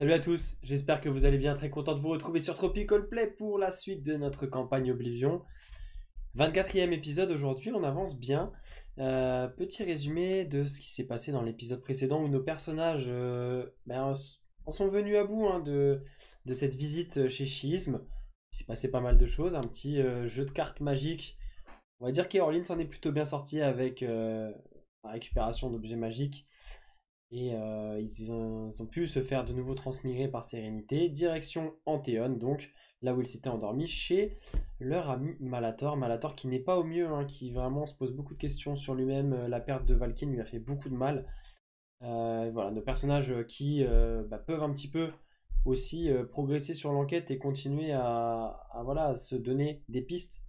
Salut à tous, j'espère que vous allez bien, très content de vous retrouver sur Tropical Play pour la suite de notre campagne Oblivion. 24e épisode aujourd'hui, on avance bien. Petit résumé de ce qui s'est passé dans l'épisode précédent où nos personnages en sont venus à bout de cette visite chez Schisme. Il s'est passé pas mal de choses, un petit jeu de cartes magiques. On va dire qu'Eorlin s'en est plutôt bien sorti avec la récupération d'objets magiques. Et ils ont pu se faire de nouveau transmigrer par Sérénité, direction Anthéon, donc là où ils s'étaient endormis, chez leur ami Malator. Malator qui n'est pas au mieux, hein, qui vraiment se pose beaucoup de questions sur lui-même. La perte de Valkyne lui a fait beaucoup de mal. Voilà, nos personnages qui peuvent un petit peu aussi progresser sur l'enquête et continuer voilà, à se donner des pistes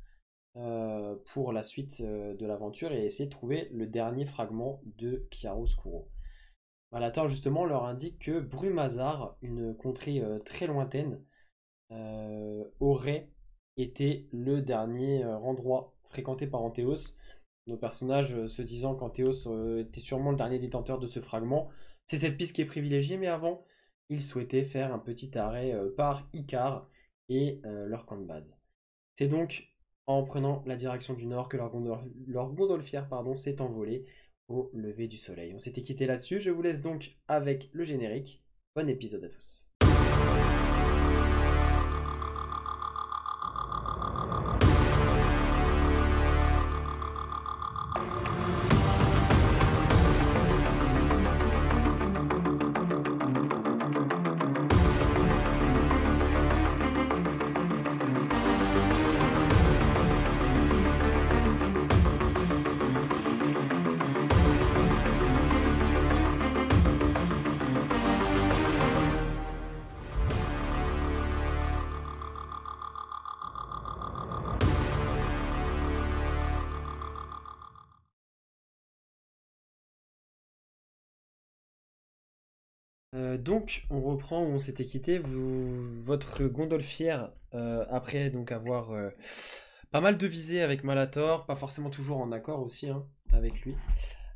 pour la suite de l'aventure et essayer de trouver le dernier fragment de Chiaroscuro. Malator justement leur indique que Brumazar, une contrée très lointaine, aurait été le dernier endroit fréquenté par Anthéos. Nos personnages se disant qu'Anthéos était sûrement le dernier détenteur de ce fragment. C'est cette piste qui est privilégiée, mais avant, ils souhaitaient faire un petit arrêt par Icar et leur camp de base. C'est donc en prenant la direction du nord que leur gondolière s'est envolée au lever du soleil. On s'était quitté là-dessus, je vous laisse donc avec le générique. Bon épisode à tous. Donc, on reprend où on s'était quitté. Votre gondolfière, après donc avoir pas mal de visées avec Malator, pas forcément toujours en accord aussi hein, avec lui.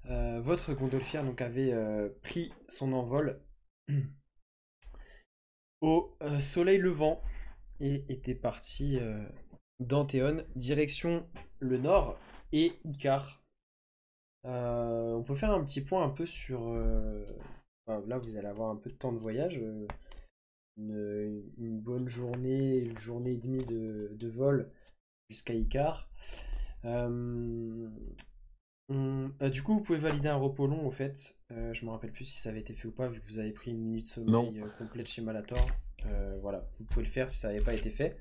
Votre gondolfière donc avait pris son envol au soleil levant et était parti d'Anthéon, direction le nord et Icar. On peut faire un petit point un peu sur. Là, vous allez avoir un peu de temps de voyage. Une bonne journée, une journée et demie de vol jusqu'à Icar. Du coup, vous pouvez valider un repos long, au fait. Je me rappelle plus si ça avait été fait ou pas, vu que vous avez pris une minute de Non. sommeil complète chez Malator. Voilà, vous pouvez le faire si ça n'avait pas été fait.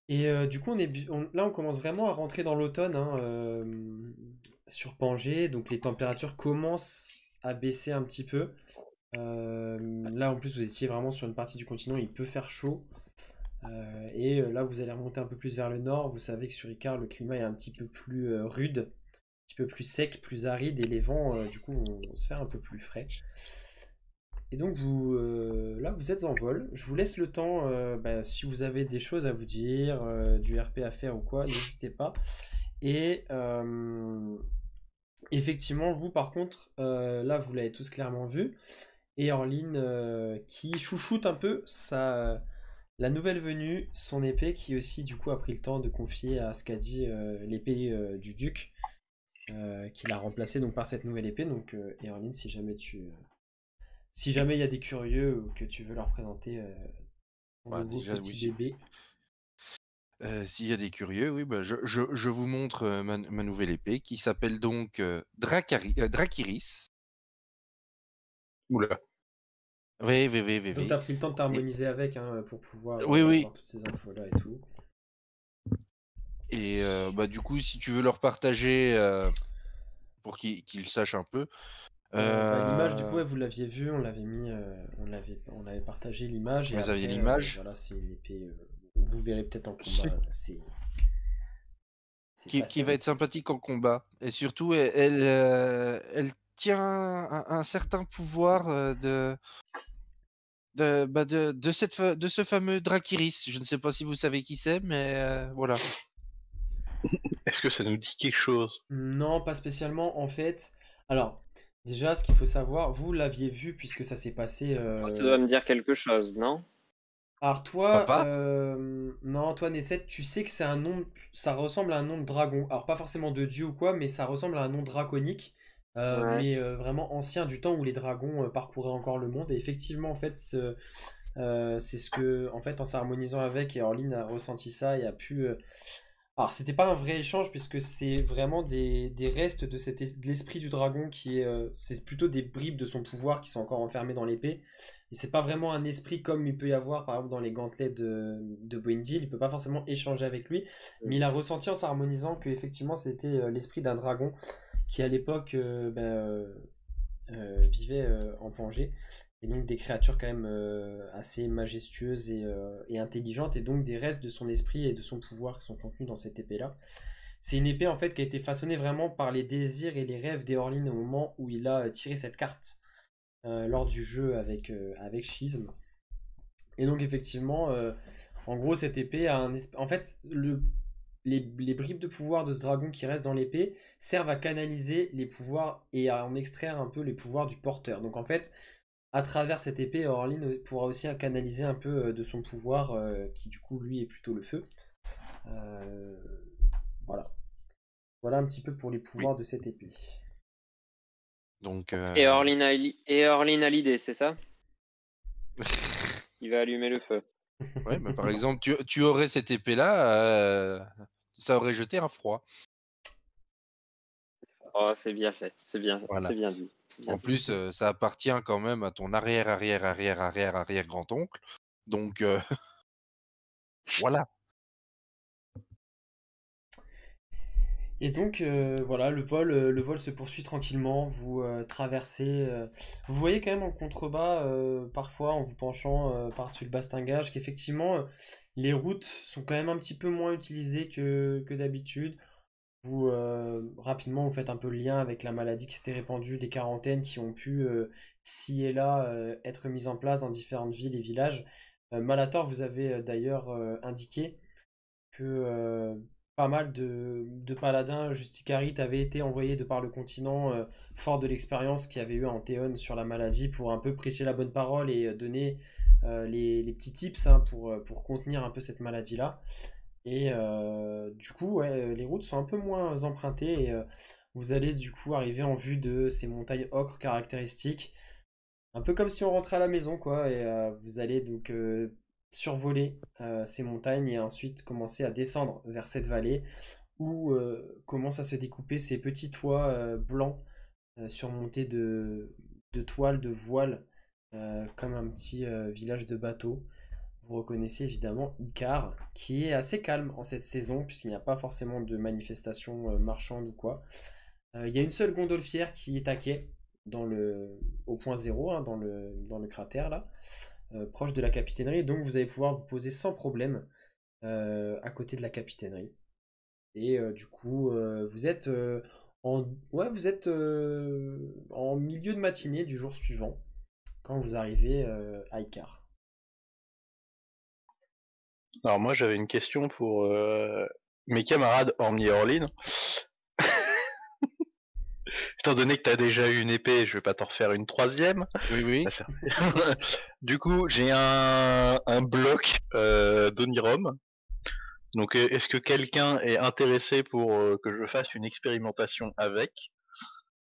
Et du coup, là, on commence vraiment à rentrer dans l'automne hein, sur Pangée. Donc, les températures commencent à baisser un petit peu. Là, en plus, vous étiez vraiment sur une partie du continent, il peut faire chaud. Et là, vous allez remonter un peu plus vers le nord. Vous savez que sur Icar, le climat est un petit peu plus rude, un petit peu plus sec, plus aride, et les vents, du coup, vont se faire un peu plus frais. Et donc là vous êtes en vol. Je vous laisse le temps, si vous avez des choses à vous dire, du RP à faire ou quoi, n'hésitez pas. Et effectivement, vous par contre, là vous l'avez tous clairement vu. Et Orline qui chouchoute un peu la nouvelle venue, son épée, qui aussi du coup a pris le temps de confier à Skadi l'épée du duc, qu'il a remplacé donc par cette nouvelle épée. Donc Orline, si jamais il y a des curieux ou que tu veux leur présenter ton nouveau Déjà, petit oui. bébé. S'il y a des curieux, oui, je vous montre ma nouvelle épée qui s'appelle donc Drakiris. Oula. Oui. Donc tu as pris le temps de Et- t'harmoniser avec hein, pour pouvoir oui. avoir toutes ces infos là et tout. Et du coup, si tu veux leur partager pour qu'ils sachent un peu. L'image du coup ouais, vous l'aviez vu, on l'avait mis, on avait partagé l'image et Vous aviez après l'image voilà c'est une épée. Vous verrez peut-être en combat. C'est qui va être sympathique en combat. Et surtout, elle tient un certain pouvoir de ce fameux Drakiris. Je ne sais pas si vous savez qui c'est, mais voilà. Est-ce que ça nous dit quelque chose? Non, pas spécialement en fait. Alors, Déjà, ce qu'il faut savoir, vous l'aviez vu puisque ça s'est passé. Ça doit me dire quelque chose, non? Alors toi, Papa? non, Antoine Essette, tu sais que c'est un nom, ça ressemble à un nom de dragon. Alors pas forcément de dieu ou quoi, mais ça ressemble à un nom draconique, Ouais. mais vraiment ancien, du temps où les dragons parcouraient encore le monde. Et effectivement, en fait, c'est ce que, en fait, en s'harmonisant avec, et Orline a ressenti ça et a pu. Alors c'était pas un vrai échange puisque c'est vraiment des restes de de l'esprit du dragon qui est, c'est plutôt des bribes de son pouvoir qui sont encore enfermées dans l'épée. Et c'est pas vraiment un esprit comme il peut y avoir par exemple dans les gantelets de Boindil, il peut pas forcément échanger avec lui, mais il a ressenti en s'harmonisant que effectivement c'était l'esprit d'un dragon qui à l'époque vivait en Pangée, et donc des créatures quand même assez majestueuses et intelligentes, et donc des restes de son esprit et de son pouvoir qui sont contenus dans cette épée-là. C'est une épée en fait qui a été façonnée vraiment par les désirs et les rêves d'Eorlin au moment où il a tiré cette carte lors du jeu avec Schism. Et donc effectivement, en gros cette épée a en fait les bribes de pouvoir de ce dragon qui reste dans l'épée servent à canaliser les pouvoirs et à en extraire un peu les pouvoirs du porteur. Donc en fait, à travers cette épée, Orlin pourra aussi canaliser un peu de son pouvoir, qui du coup lui est plutôt le feu. Euh, voilà. Voilà un petit peu pour les Oui. pouvoirs de cette épée. Donc, Et Orlin a l'idée, c'est ça? Il va allumer le feu. ouais, bah, par exemple, tu aurais cette épée-là, ça aurait jeté un froid. Oh, c'est bien fait, Voilà. c'est bien dit. C'est bien En dit. plus, ça appartient quand même à ton arrière grand-oncle. Donc, voilà. Et donc voilà, le vol se poursuit tranquillement. Vous traversez. Vous voyez quand même en contrebas, parfois en vous penchant par-dessus le bastingage, qu'effectivement les routes sont quand même un petit peu moins utilisées que d'habitude. Vous rapidement vous faites un peu le lien avec la maladie qui s'était répandue, des quarantaines qui ont pu ci et là être mises en place dans différentes villes et villages. Malator vous avez d'ailleurs indiqué que pas mal de paladins justicarites avaient été envoyés de par le continent, fort de l'expérience qu'il y avait eu à Anthéon sur la maladie, pour un peu prêcher la bonne parole et donner les petits tips hein, pour contenir un peu cette maladie-là. Et du coup, ouais, les routes sont un peu moins empruntées, et vous allez du coup arriver en vue de ces montagnes ocre caractéristiques, un peu comme si on rentrait à la maison, quoi. Et vous allez donc survoler ces montagnes et ensuite commencer à descendre vers cette vallée où commencent à se découper ces petits toits blancs surmontés de toiles, de voiles, comme un petit village de bateaux. Vous reconnaissez évidemment Icar, qui est assez calme en cette saison, puisqu'il n'y a pas forcément de manifestations marchandes ou quoi. Il y a une seule gondolfière qui est à quai au point zéro, hein, dans le cratère là, proche de la capitainerie. Donc vous allez pouvoir vous poser sans problème à côté de la capitainerie. Et du coup, vous êtes en milieu de matinée du jour suivant quand vous arrivez à Icar. Alors moi j'avais une question pour mes camarades hormis Orlin. Étant donné que t'as déjà eu une épée, je vais pas t'en refaire une troisième. Oui, oui. Du coup, j'ai un bloc d'Onirum. Donc est-ce que quelqu'un est intéressé pour que je fasse une expérimentation avec?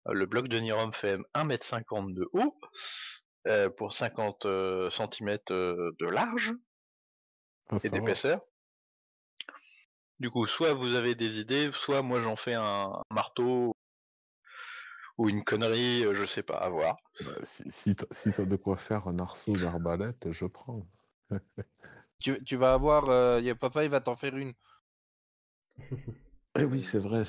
Le bloc d'Onirum fait 1,50 m de haut, pour 50 cm de large Ah, et ça va. d'épaisseur. Du coup, soit vous avez des idées, soit moi j'en fais un marteau ou une connerie, je sais pas, à voir. Bah, si t'as de quoi faire un arceau d'arbalète, je prends. Tu vas avoir, papa, il va t'en faire une. Eh oui, c'est vrai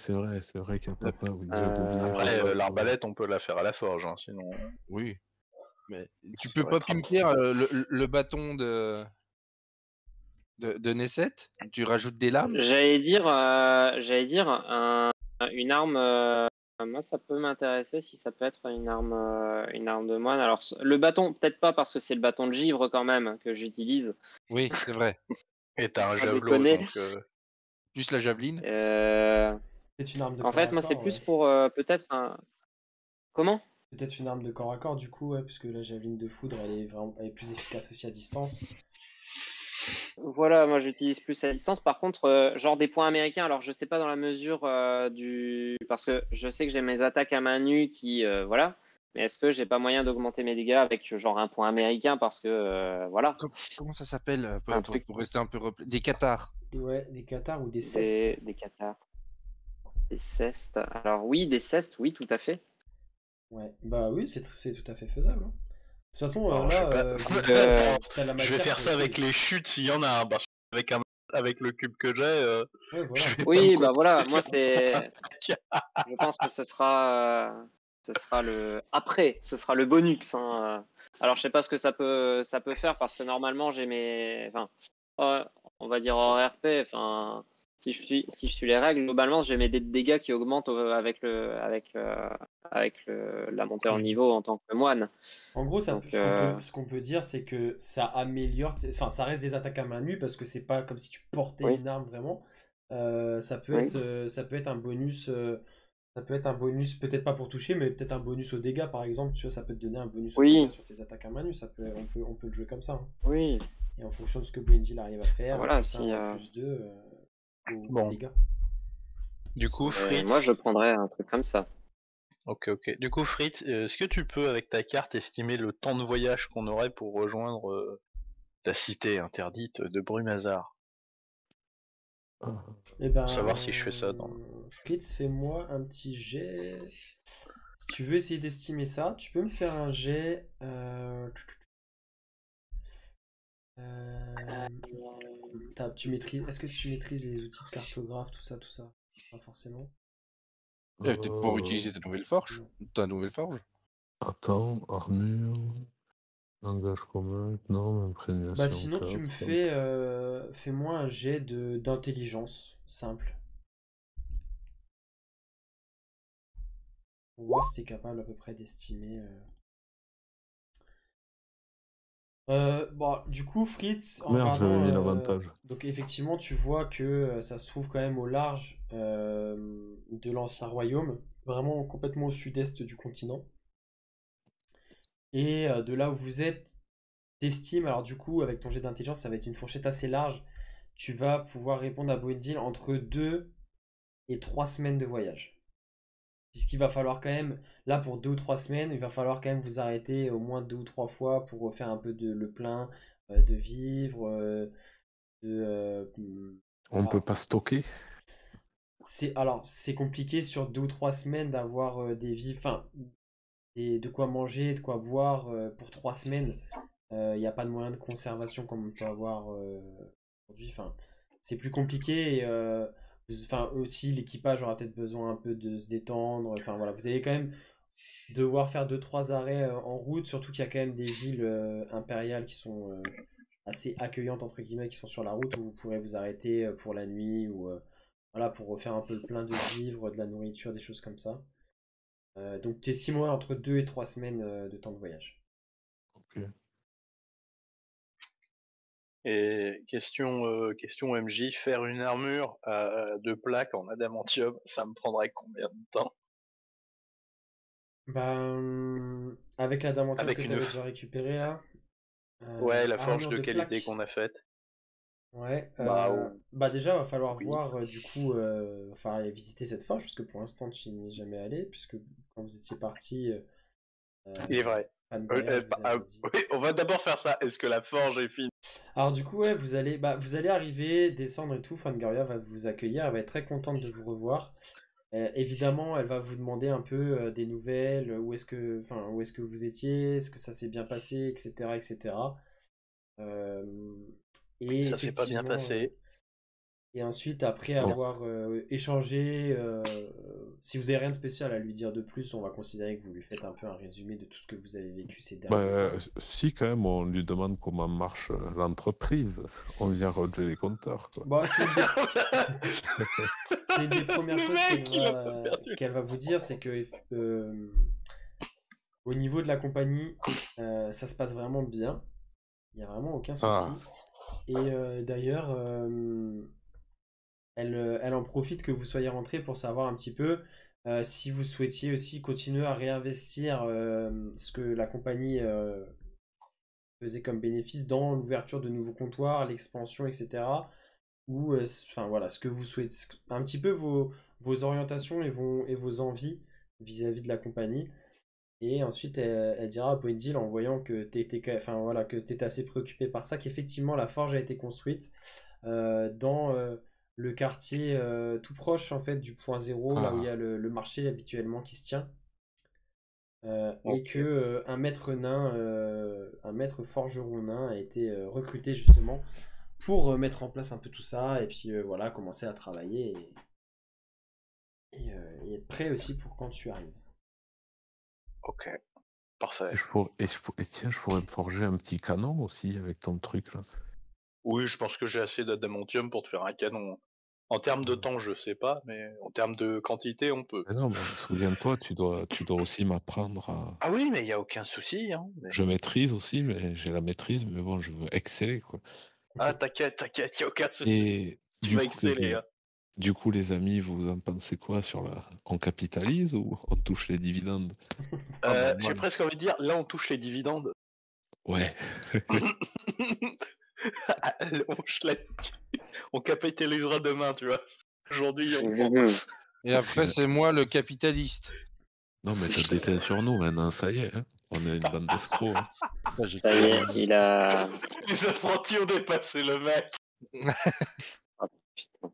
qu'un papa, oui, j'avais oublié. Après, l'arbalète, on peut la faire à la forge, hein, sinon. Oui. Mais tu Ça peux va pas être un pimper le bâton de Nesset? Tu rajoutes des lames? J'allais dire une arme. Moi, ça peut m'intéresser si ça peut être une arme de moine. Alors, le bâton, peut-être pas parce que c'est le bâton de givre quand même que j'utilise. Oui, c'est vrai. Et t'as un Pas javelot, déconner. donc. Plus la javeline. C'est une arme de En corps fait, à moi, c'est corps, plus ouais. pour peut-être un. Comment? Peut-être une arme de corps à corps, du coup, ouais, puisque la javeline de foudre, elle est plus efficace aussi à distance. Voilà, moi j'utilise plus à distance. Par contre, genre des points américains, alors je sais pas dans la mesure parce que je sais que j'ai mes attaques à main nue qui, voilà. Mais est-ce que j'ai pas moyen d'augmenter mes dégâts avec genre un point américain parce que, voilà, Comment ça s'appelle un truc, pour rester un peu Des cathares. Ouais, des cathares ou des cestes. des cathares, des cestes. Alors oui, des cestes, oui, tout à fait. Ouais, bah oui, c'est tout à fait faisable, hein. De toute façon, Alors, je sais pas. t'as la Je matière vais faire pour ça avec essayer. les chutes s'il y en a un. Parce qu'avec avec le cube que j'ai, Ouais, voilà. je vais pas Oui, me bah voilà, contenter moi de c'est, je pense que ce sera le bonus, hein. Alors je sais pas ce que ça peut faire parce que normalement j'ai enfin, on va dire en RP, enfin, si je suis les règles, globalement j'ai mes dégâts qui augmentent avec la montée en niveau en tant que moine. En gros, Donc ce qu'on peut dire, c'est que ça améliore, enfin, ça reste des attaques à main nue parce que c'est pas comme si tu portais oui, une arme vraiment. oui, Ça peut être un bonus, peut-être pas pour toucher, mais peut-être un bonus aux dégâts, par exemple. Tu vois, ça peut te donner un bonus aux dégâts oui, sur tes attaques à main nue. On peut le jouer comme ça, hein. oui. Et en fonction de ce que Boindil arrive à faire, Voilà, plus 1 si ou plus 2 aux Bon, dégâts. du coup, moi je Fritz. prendrais un truc comme ça. Ok, ok. Du coup, Fritz, est-ce que tu peux, avec ta carte, estimer le temps de voyage qu'on aurait pour rejoindre la cité interdite de Brumazar? Ah, Eh Pour savoir si je fais ça ben, dans... Fritz, fais-moi un petit jet. Si tu veux essayer d'estimer ça, tu peux me faire un jet. Tu maîtrises. Est-ce que tu maîtrises les outils de cartographe, tout ça, tout ça? Pas forcément. Peut-être pour euh, utiliser ta nouvelle forge. Ta nouvelle forge. Attends, armure, langage commun, non, Bah imprégnation sinon tu me 4. fais-moi un jet d'intelligence simple pour voir si t'es capable à peu près d'estimer. Bon, du coup, Fritz, en Merde, j'avais regardant, mis l'avantage. donc effectivement, tu vois que ça se trouve quand même au large de l'ancien royaume, vraiment complètement au sud-est du continent. Et de là où vous êtes, t'estimes, alors du coup, avec ton jet d'intelligence, ça va être une fourchette assez large. Tu vas pouvoir répondre à Boedil entre 2 et 3 semaines de voyage. Puisqu'il va falloir quand même, là pour 2 ou 3 semaines, il va falloir quand même vous arrêter au moins 2 ou 3 fois pour refaire un peu le plein de vivres. On peut Alors, pas stocker? c'est compliqué sur 2 ou 3 semaines d'avoir des vivres, enfin, de quoi manger, de quoi boire pour 3 semaines. Il n'y a pas de moyen de conservation comme on peut avoir aujourd'hui. Enfin, c'est plus compliqué. Et, enfin, aussi, l'équipage aura peut-être besoin un peu de se détendre. Enfin, voilà, vous allez quand même devoir faire 2 3 arrêts en route, surtout qu'il y a quand même des villes impériales qui sont assez accueillantes, entre guillemets, qui sont sur la route où vous pourrez vous arrêter pour la nuit ou voilà, pour refaire un peu le plein de vivres, de la nourriture, des choses comme ça. Donc, tu estimerais entre 2 et 3 semaines de temps de voyage. Ok. Et question MJ, faire une armure de plaques en adamantium, ça me prendrait combien de temps? Ben, avec l'adamantium que Avec tu une... avais déjà récupéré là, Ouais, la forge armure de de qualité plaque. qu'on a faite. Ouais, Bah bah déjà, va falloir oui. voir, du coup, va falloir aller visiter cette forge, parce que pour l'instant, tu n'y es jamais allé, puisque quand vous étiez parti, Il est vrai. Pangoria vous avait dit. Oui, on va d'abord faire ça. Est-ce que la forge est finie? Alors du coup, ouais, vous allez arriver, descendre et tout, Fangoria va vous accueillir, elle va être très contente de vous revoir. Évidemment, elle va vous demander un peu des nouvelles, où est-ce que vous étiez, est-ce que ça s'est bien passé, etc., etc. Euh, et Ça s'est pas bien effectivement, passé. et ensuite, après Bon, avoir échangé, si vous avez rien de spécial à lui dire de plus, on va considérer que vous lui faites un peu un résumé de tout ce que vous avez vécu ces derniers bah, temps. si quand même on lui demande comment marche l'entreprise, on vient relever les compteurs, quoi. Bon, c'est une des premières Le choses mec, il a pas perdu. qu'elle va vous dire, c'est que au niveau de la compagnie, ça se passe vraiment bien. Il n'y a vraiment aucun souci. Ah, Et d'ailleurs, elle en profite que vous soyez rentré pour savoir un petit peu Si vous souhaitiez aussi continuer à réinvestir ce que la compagnie faisait comme bénéfice dans l'ouverture de nouveaux comptoirs, l'expansion, etc. Ou enfin voilà, ce que vous souhaitez, un petit peu vos orientations et vos envies vis-à-vis de la compagnie. Et ensuite, elle dira à Boindil en voyant que tu étais, enfin, voilà, que t'étais assez préoccupé par ça, qu'effectivement la forge a été construite dans le quartier tout proche en fait du point zéro, là où il y Ah, a le marché habituellement qui se tient. Et Ok. que un maître forgeron nain a été recruté justement pour mettre en place un peu tout ça et puis voilà, commencer à travailler et être prêt aussi pour quand tu arrives. Ok. Parfait. et tiens, je pourrais me forger un petit canon aussi avec ton truc là. Oui, je pense que j'ai assez d'adamantium pour te faire un canon. En termes de temps, je sais pas, mais en termes de quantité, on peut. Mais non, mais souviens-toi, tu dois aussi m'apprendre à. Ah oui, mais il y a aucun souci, hein. Je maîtrise aussi, mais j'ai la maîtrise, mais bon, je veux exceller, quoi. Ah, t'inquiète, y a aucun souci. Et Tu vas exceller, hein. du coup, les amis, vous en pensez quoi sur la. On capitalise ou on touche les dividendes? Ah bah J'ai moi, presque envie de dire, là, on touche les dividendes. Ouais. On capitalisera demain, tu vois. Aujourd'hui, on prend. et après c'est moi le capitaliste. Non, mais t'as déteint sur nous maintenant, ça y est, hein. On est une bande d'escrocs, hein. Là, j'ai Ça y est, créé il a. Les apprentis ont dépassé le mec. Ah, putain.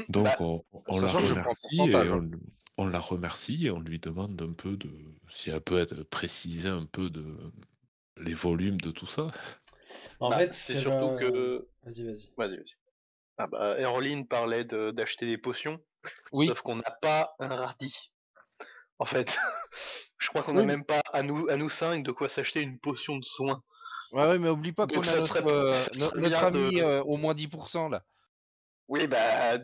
Donc, Bah, on la sachant que je prends un remercie pourcentage, hein. on la remercie et on lui demande un peu de. Si elle peut être préciser un peu de les volumes de tout ça. En bah, fait, ce c'est qu'elle surtout va. que. Vas-y. Vas-y. Ah bah, Erline parlait d'acheter des potions, Oui, sauf qu'on n'a pas un radis. En fait, je crois qu'on n'a oui, même pas à nous cinq de quoi s'acheter une potion de soin. ouais, ouais, mais oublie pas Donc qu'on a ça notre, serait notre bien de. ami au moins 10% là. Oui, bah. Je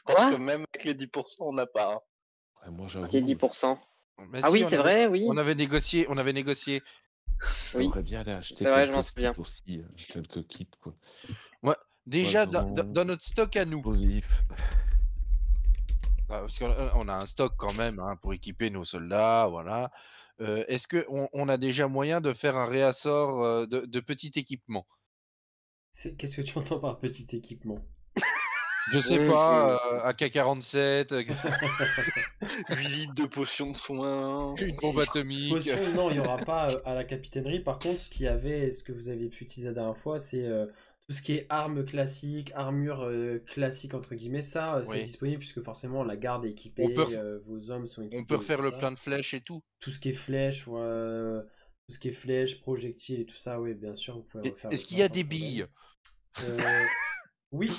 pense que Quoi? même avec les 10%, on n'a pas, hein. Ouais, moi, Qui est j'avoue, 10%? Mais Ah si, oui, c'est vrai, oui. on avait négocié, on avait négocié. Oui, j'aimerais bien aller acheter c'est vrai, je m'en quelques souviens. kits aussi, quelques kits, quoi. Ouais, déjà Poison, dans notre stock à nous, explosif. parce qu'on a un stock quand même hein, pour équiper nos soldats, voilà. Est-ce que on a déjà moyen de faire un réassort de petit équipement? Qu'est-ce que tu entends par petit équipement? Je sais pas, AK-47, 8 litres de potions de soin. une bombe atomique. Potion, non, il n'y aura pas à la capitainerie. Par contre, ce que vous avez pu utiliser la dernière fois, c'est tout ce qui est armes classiques, armure classique entre guillemets. Ça, c'est Oui. disponible puisque forcément la garde est On équipée, peut, vos hommes sont on équipés. peut et refaire tout le ça. plein de flèches et tout. Tout ce qui est flèches, tout ce qui est flèches, projectiles et tout ça, oui, bien sûr, vous pouvez refaire le Est-ce qu'il plein y a sans des problème. billes? Oui,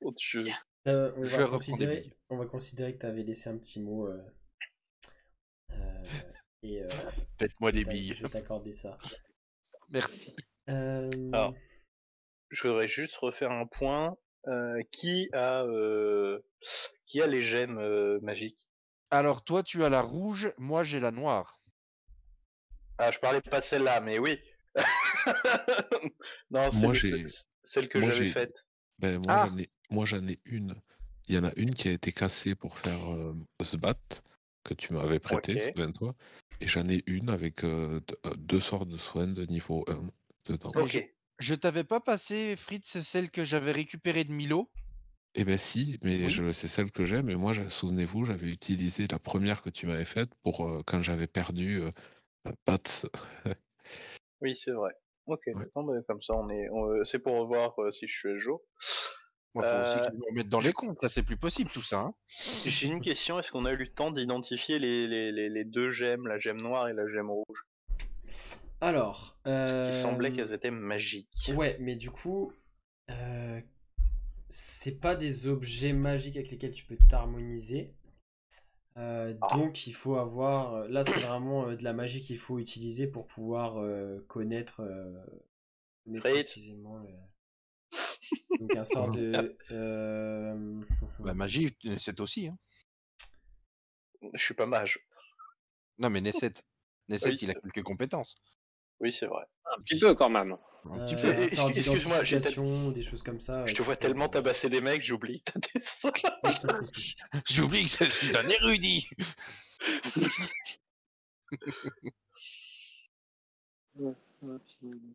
Oh, Dieu. Tiens. Je reprends des billes. on va considérer que tu avais laissé un petit mot et Faites-moi des billes. je vais t'accorder ça. Merci. Alors, je voudrais juste refaire un point. Qui a les gemmes magiques? Alors toi, tu as la rouge, moi j'ai la noire. Ah, je parlais pas de celle-là, mais oui. Non, Moi, celle que moi, j'avais j'ai, faite. ben, Ah, moi, j'en ai une. Il y en a une qui a été cassée pour faire ce bat que tu m'avais prêté, Ok. souviens-toi. Et j'en ai une avec deux sorts de soins de niveau 1 dedans. mais Ok. je t'avais pas passé, Fritz, celle que j'avais récupérée de Milo? Eh ben si, mais Oui. c'est celle que j'aime. Et moi, souvenez-vous, j'avais utilisé la première que tu m'avais faite pour quand j'avais perdu Pats. Oui, c'est vrai. Ok. Ouais. Non, mais comme ça, c'est pour voir si je suis à jour. Moi, faut aussi Euh, qu'ils me remettent dans je- les comptes. Ça, c'est plus possible tout ça. Hein. J'ai une question. Est-ce qu'on a eu le temps d'identifier les deux gemmes, la gemme noire et la gemme rouge, Alors, qui semblait qu'elles étaient magiques? ouais, mais du coup, c'est pas des objets magiques avec lesquels tu peux t'harmoniser. Donc il faut avoir. Là, c'est vraiment de la magie qu'il faut utiliser pour pouvoir connaître Fritz. précisément. Donc un sort de. La magie, Nesset aussi. Hein. Je suis pas mage. Non, mais Nesset, Oui, il a quelques compétences. Oui, c'est vrai. Un petit peu quand même. Un petit peu. Un sort Excuse-moi, j'ai d'identification, des choses comme ça. Je te vois tellement tabasser les mecs, j'oublie que t'as des sorts. J'oublie que je suis un érudit.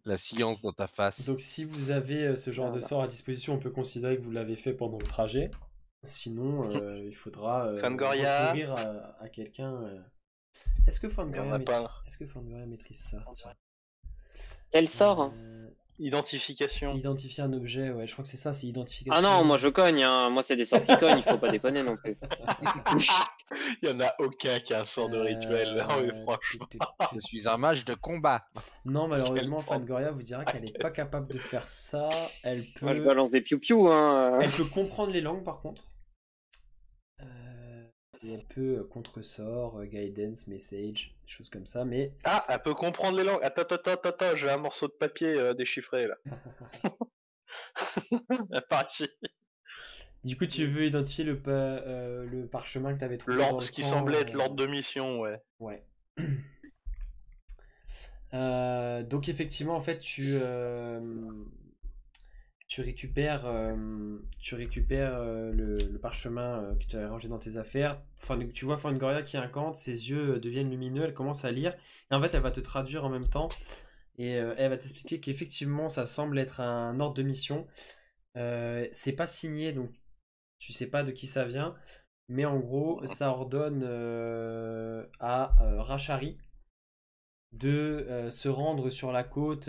La science dans ta face. Donc si vous avez ce genre de Voilà. sort à disposition, on peut considérer que vous l'avez fait pendant le trajet. Sinon, il faudra Fangoria. recourir à quelqu'un. Est-ce que Il y en Fangoria a pas. maîtrise ça? Tiens. Quel sort? Identification. Identifier un objet, ouais, je crois que c'est ça, c'est identification. Ah non, moi je cogne, hein. Moi c'est des sorts qui cognent, il faut pas déconner non plus. Il y en a aucun qui a un sort de rituel. Non, mais franchement. Je suis un mage de combat. Non, malheureusement, Quel fan. Fangoria vous dira qu'elle n'est pas capable de faire ça. Elle Moi je peut, balance des piou-piou, hein. elle peut comprendre les langues par contre. Et elle peut contre-sort, guidance, message, des choses comme ça, mais Ah, elle peut comprendre les langues. Attends, j'ai un morceau de papier déchiffré là. Par ici. du coup, tu veux identifier le parchemin que tu avais trouvé dans le Ce qui camp, semblait être l'ordre de mission, ouais. Ouais. Donc effectivement, en fait, tu récupères, le parchemin que tu avais rangé dans tes affaires. Tu vois Fangoria qui incante, ses yeux deviennent lumineux, elle commence à lire. Et en fait, elle va te traduire en même temps. Et elle va t'expliquer qu'effectivement, ça semble être un ordre de mission. C'est pas signé, donc tu sais pas de qui ça vient. Mais en gros, ça ordonne à Rachari de se rendre sur la côte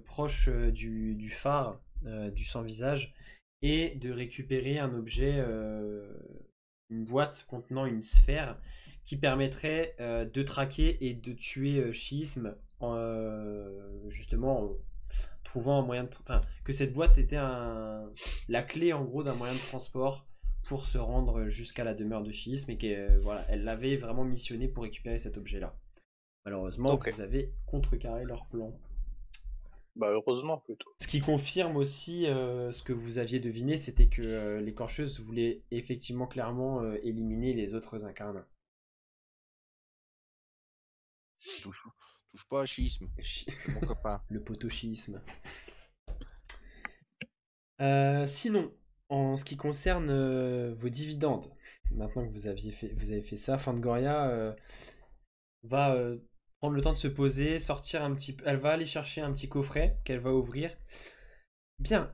proche du phare du sans-visage et de récupérer un objet, une boîte contenant une sphère qui permettrait de traquer et de tuer Schisme justement en trouvant un moyen de... Enfin, que cette boîte était la clé en gros d'un moyen de transport pour se rendre jusqu'à la demeure de Schisme et qu'elle voilà, elle l'avait vraiment missionné pour récupérer cet objet-là. Malheureusement, Ok. vous avez contrecarré leur plan. Bah heureusement plutôt. Ce qui confirme aussi ce que vous aviez deviné, c'était que l'écorcheuse voulait effectivement clairement éliminer les autres incarnats. Touche pas à schisme, c'est mon copain. Le potochisme. Sinon, en ce qui concerne vos dividendes, maintenant que vous avez fait ça, Fangoria va prendre le temps de se poser, sortir un petit peu. Elle va aller chercher un petit coffret qu'elle va ouvrir. Bien,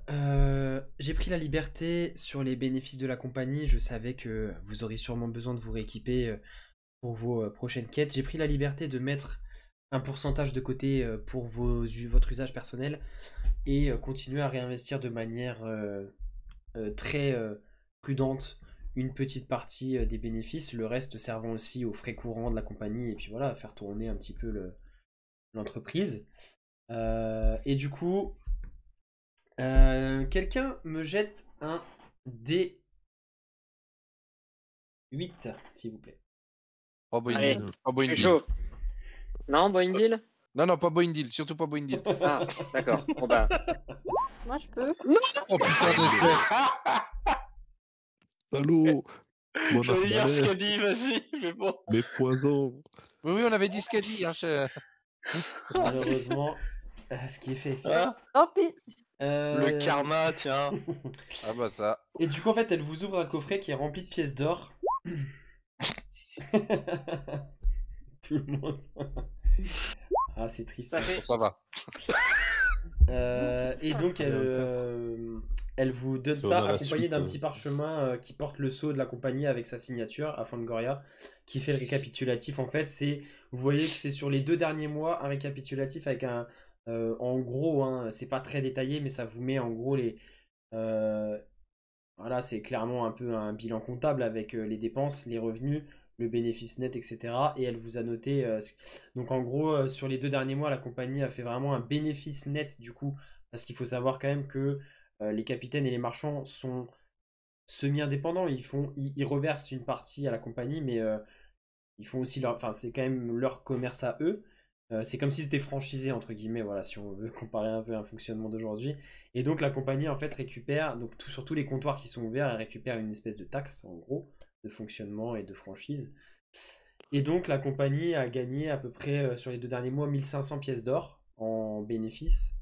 j'ai pris la liberté sur les bénéfices de la compagnie. Je savais que vous auriez sûrement besoin de vous rééquiper pour vos prochaines quêtes. J'ai pris la liberté de mettre un pourcentage de côté pour votre usage personnel et continuer à réinvestir de manière très prudente une petite partie des bénéfices, le reste servant aussi aux frais courants de la compagnie et puis voilà, à faire tourner un petit peu l'entreprise. Et du coup, quelqu'un me jette un D8, s'il vous plaît. Pas Allez, Boindil. Pas C'est Boindil. chaud. Non, Boindil? Non, pas Boindil, surtout pas Boindil. Ah, d'accord. Bon bah. Moi, je peux. Oh putain de Allô, mon J'allais dire ce arbalète, qu'a dit, vas-y, mais bon. mes poisons. Oui, on avait dit ce qu'a dit. Hein, Malheureusement, ce qui est fait est fait. Hein Tant pis. Le karma, tiens. Ah bah ça. Et du coup, en fait, elle vous ouvre un coffret qui est rempli de pièces d'or. Tout le monde. Ah, c'est triste. Ça fait- Bon, ça va. Et donc, elle vous donne Ça, ça on a la accompagné suite, d'un petit parchemin qui porte le sceau de la compagnie avec sa signature à Fangoria, qui fait le récapitulatif. En fait, vous voyez que c'est sur les 2 derniers mois un récapitulatif avec en gros, hein, c'est pas très détaillé, mais ça vous met en gros voilà, c'est clairement un peu un bilan comptable avec les dépenses, les revenus, le bénéfice net, etc. Et elle vous a noté. Donc en gros, sur les 2 derniers mois, la compagnie a fait vraiment un bénéfice net du coup. Parce qu'il faut savoir quand même que les capitaines et les marchands sont semi-indépendants. Ils reversent une partie à la compagnie, mais ils font aussi leur. Enfin, c'est quand même leur commerce à eux. C'est comme si c'était franchisé entre guillemets, voilà, si on veut comparer un peu un fonctionnement d'aujourd'hui. Et donc la compagnie en fait récupère, donc sur tous les comptoirs qui sont ouverts, elle récupère une espèce de taxe en gros de fonctionnement et de franchise. Et donc la compagnie a gagné à peu près sur les 2 derniers mois 1500 pièces d'or en bénéfice.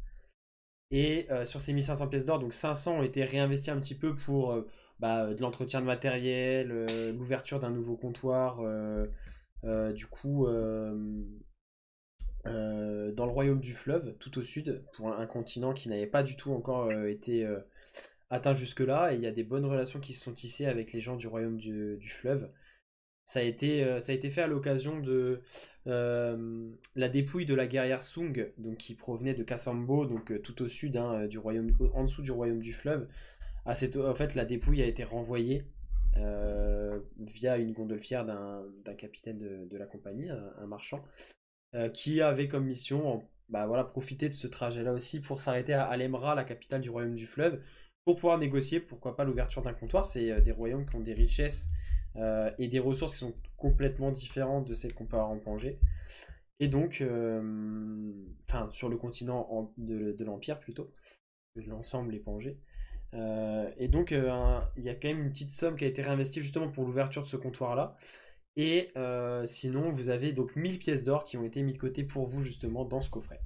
Et sur ces 1500 pièces d'or, donc 500 ont été réinvestis un petit peu pour de l'entretien de matériel, l'ouverture d'un nouveau comptoir, du coup, dans le royaume du fleuve, tout au sud, pour un continent qui n'avait pas du tout encore été atteint jusque-là. Et il y a des bonnes relations qui se sont tissées avec les gens du royaume du fleuve. Ça a été fait à l'occasion de la dépouille de la guerrière Sung, donc qui provenait de Kasambo, donc tout au sud du royaume, en dessous du royaume du fleuve. En fait, la dépouille a été renvoyée via une gondolfière d'un capitaine de la compagnie, un marchand, qui avait comme mission, profiter de ce trajet-là aussi pour s'arrêter à Alemra, la capitale du royaume du fleuve, pour pouvoir négocier, pourquoi pas, l'ouverture d'un comptoir. C'est des royaumes qui ont des richesses et des ressources qui sont complètement différentes de celles qu'on peut avoir en Pangée. Et donc, sur le continent de l'Empire plutôt, de l'ensemble des Pangées. Et donc, il y a quand même une petite somme qui a été réinvestie justement pour l'ouverture de ce comptoir-là. Et sinon, vous avez donc 1000 pièces d'or qui ont été mises de côté pour vous justement dans ce coffret.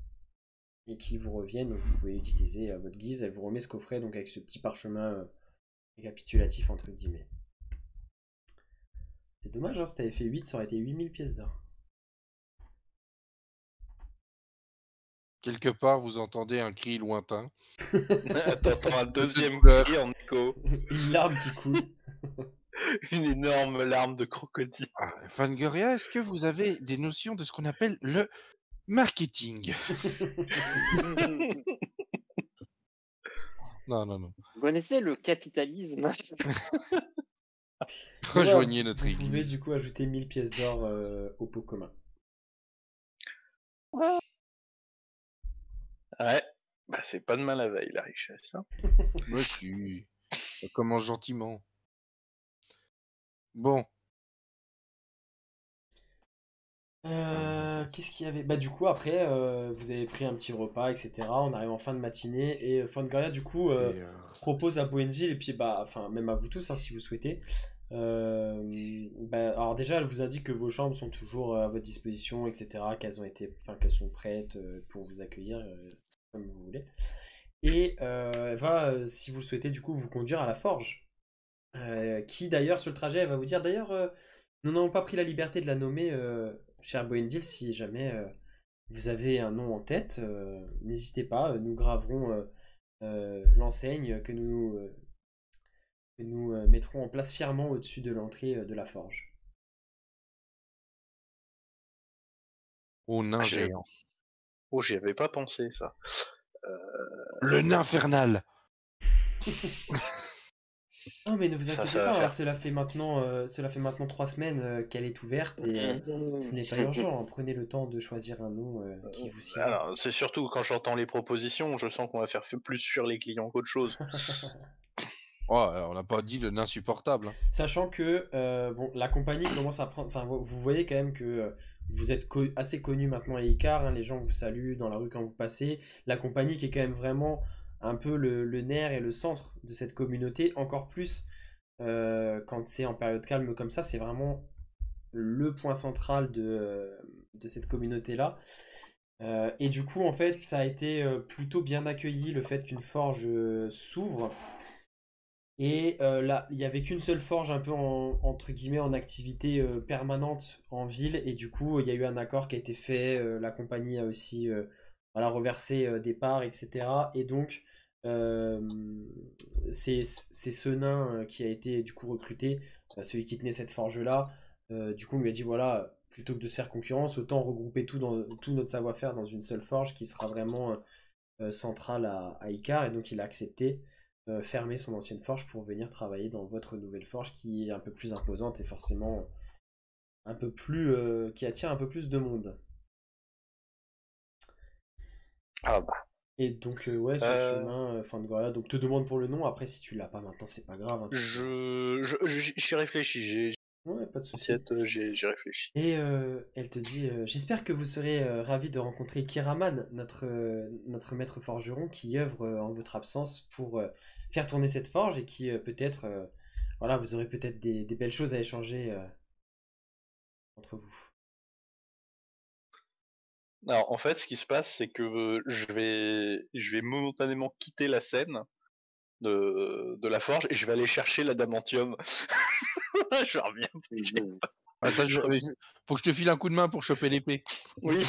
Et qui vous reviennent, donc vous pouvez utiliser à votre guise. Elle vous remet ce coffret donc avec ce petit parchemin récapitulatif entre guillemets. C'est dommage, si t'avais fait 8, ça aurait été 8000 pièces d'or. Quelque part, vous entendez un cri lointain. T'entends un deuxième couleur. cri en écho. Une larme qui coule. Une énorme larme de crocodile. Fangoria, est-ce que vous avez des notions de ce qu'on appelle le marketing? Non. Vous connaissez le capitalisme? Rejoignez notre Vous pouvez église. du coup ajouter 1000 pièces d'or au pot commun. Ouais. C'est pas de mal la veille, la richesse. Hein. Monsieur, ça commence gentiment. Bon. Qu'est-ce qu'il y avait? Du coup, après, vous avez pris un petit repas, etc. On arrive en fin de matinée et Fangoria, du coup, propose à Boenjil et puis, même à vous tous, si vous souhaitez. Alors déjà, elle vous indique que vos chambres sont toujours à votre disposition, etc. Qu'elles sont prêtes pour vous accueillir comme vous voulez. Et elle va, si vous le souhaitez, du coup, vous conduire à la forge. Qui d'ailleurs, sur le trajet, elle va vous dire d'ailleurs, nous n'avons pas pris la liberté de la nommer, cher Boendil, si jamais vous avez un nom en tête, n'hésitez pas, nous graverons l'enseigne que nous mettrons en place fièrement au-dessus de l'entrée de la forge. Au nain j'ai- géant. Oh, j'y avais pas pensé, ça. Le nain infernal. Non mais ne vous Ça inquiétez va pas, faire. cela fait maintenant 3 semaines qu'elle est ouverte et ce n'est pas urgent. Prenez le temps de choisir un nom qui vous sied. Alors, c'est surtout quand j'entends les propositions, je sens qu'on va faire plus fuir les clients qu'autre chose. Oh, alors, on n'a pas dit le nain supportable. Hein. Sachant que la compagnie commence à prendre. Enfin, vous voyez quand même que vous êtes assez connu maintenant à Icar. Les gens vous saluent dans la rue quand vous passez. La compagnie qui est quand même vraiment un peu le nerf et le centre de cette communauté. Encore plus quand c'est en période calme comme ça. C'est vraiment le point central de cette communauté-là. Et du coup, en fait, ça a été plutôt bien accueilli le fait qu'une forge s'ouvre. Et là, il n'y avait qu'une seule forge un peu entre guillemets en activité permanente en ville. Et du coup, il y a eu un accord qui a été fait. La compagnie a aussi reversé des parts, etc. Et donc, c'est ce nain qui a été du coup recruté, celui qui tenait cette forge-là. Du coup, on lui a dit voilà, plutôt que de se faire concurrence, autant regrouper tout notre savoir-faire dans une seule forge qui sera vraiment centrale à Icar. Et donc, il a accepté. Fermer son ancienne forge pour venir travailler dans votre nouvelle forge qui est un peu plus imposante et forcément un peu plus qui attire un peu plus de monde. Ah bah. Et donc sur le chemin Fangoria, donc te demande pour le nom. Après si tu l'as pas maintenant c'est pas grave. J'y réfléchis. Ouais, pas de souci. J'ai réfléchi. Et elle te dit j'espère que vous serez ravis de rencontrer Kiraman, notre maître forgeron qui œuvre en votre absence pour faire tourner cette forge et qui peut-être vous aurez peut-être des belles choses à échanger entre vous. Alors, en fait, ce qui se passe, c'est que je vais momentanément quitter la scène de la forge et je vais aller chercher l'adamantium. Je reviens. Attends, faut que je te file un coup de main pour choper l'épée. Oui.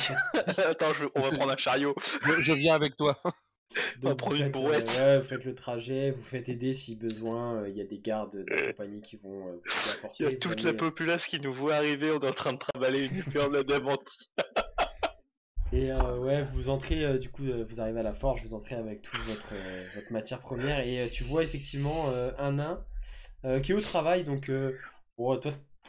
Attends, on va prendre un chariot. Je viens avec toi. On va Donc prendre une vous brouette. faites le trajet, vous faites aider si besoin. Il y a des gardes de la compagnie qui vont vous apporter. Il y a vous toute allez- la populace qui nous voit arriver, on est en train de trimballer une épée en adamantium. Et vous entrez, vous arrivez à la forge, vous entrez avec toute votre matière première et tu vois effectivement un nain qui est au travail. Donc, bon,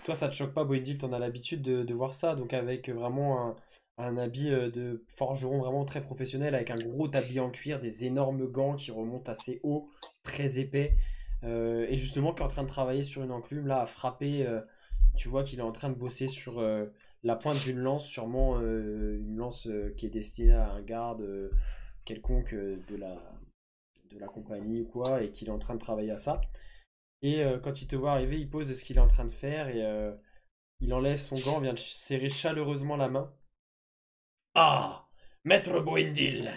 toi, ça te choque pas, Boindil, t'en as l'habitude de voir ça. Donc, avec vraiment un habit de forgeron vraiment très professionnel, avec un gros tablier en cuir, des énormes gants qui remontent assez haut, très épais. Et justement, qui est en train de travailler sur une enclume, là, à frapper. Tu vois qu'il est en train de bosser sur la pointe d'une lance, sûrement une lance qui est destinée à un garde quelconque de la compagnie ou quoi, et qu'il est en train de travailler à ça. Et quand il te voit arriver, il pose ce qu'il est en train de faire et il enlève son gant, vient de serrer chaleureusement la main. Ah, Maître Boindil,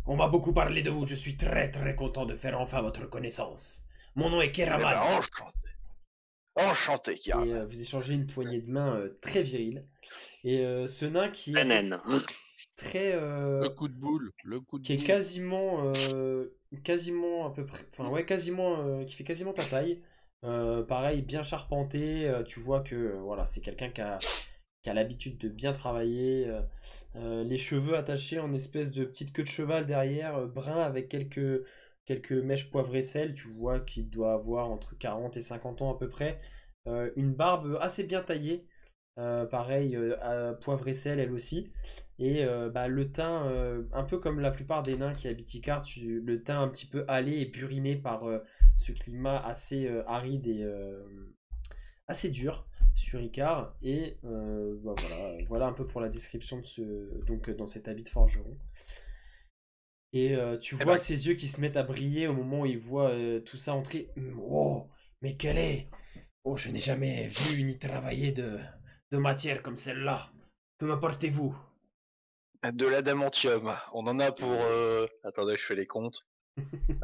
on m'a beaucoup parlé de vous, je suis très très content de faire enfin votre connaissance. Mon nom est Eh Keraman. ben, enchanté, Et Kiraman. vous échangez une poignée de main très virile. Et ce nain qui est NN. très... Le coup de boule. qui est quasiment à peu près... Enfin ouais, quasiment... qui fait quasiment ta taille. Pareil, bien charpenté. Tu vois que voilà, c'est quelqu'un qui a l'habitude de bien travailler. Les cheveux attachés en espèce de petite queue de cheval derrière, brun avec quelques mèches poivre et sel. Tu vois qu'il doit avoir entre 40 et 50 ans à peu près. Une barbe assez bien taillée. Pareil, poivre et sel elle aussi. Et le teint, un peu comme la plupart des nains qui habitent Icar, le teint un petit peu hâlé et buriné par ce climat assez aride et assez dur sur Icar. Et voilà un peu pour la description donc dans cet habit de forgeron. Et tu Eh vois ben- ses yeux qui se mettent à briller au moment où il voit tout ça entrer. Oh, mais quel est? Oh, je n'ai jamais vu ni travaillé de matière comme celle-là. Que m'apportez-vous? De l'adamantium. On en a pour... Attendez, je fais les comptes.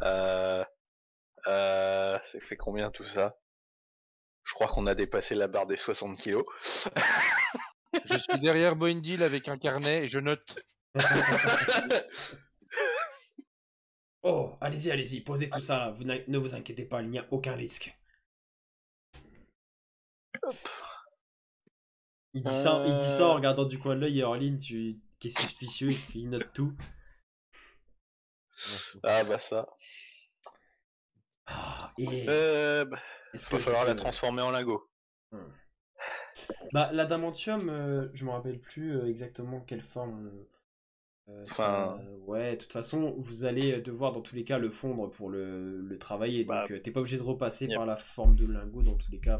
Ça fait combien tout ça? Je crois qu'on a dépassé la barre des 60 kilos. Je suis derrière Boindil avec un carnet et je note. Oh, allez-y, posez tout ça là. Ne vous inquiétez pas, il n'y a aucun risque. Il dit ça en regardant du coin de l'œil et Orline, qui est suspicieux et puis il note tout. Ah bah ça. Et est-ce Va que falloir je la peux- transformer en lingot. L'adamantium, je me rappelle plus exactement quelle forme. Ouais, de toute façon, vous allez devoir dans tous les cas le fondre pour le travailler. Bah, Donc, t'es pas obligé de repasser yep. par la forme de lingot dans tous les cas.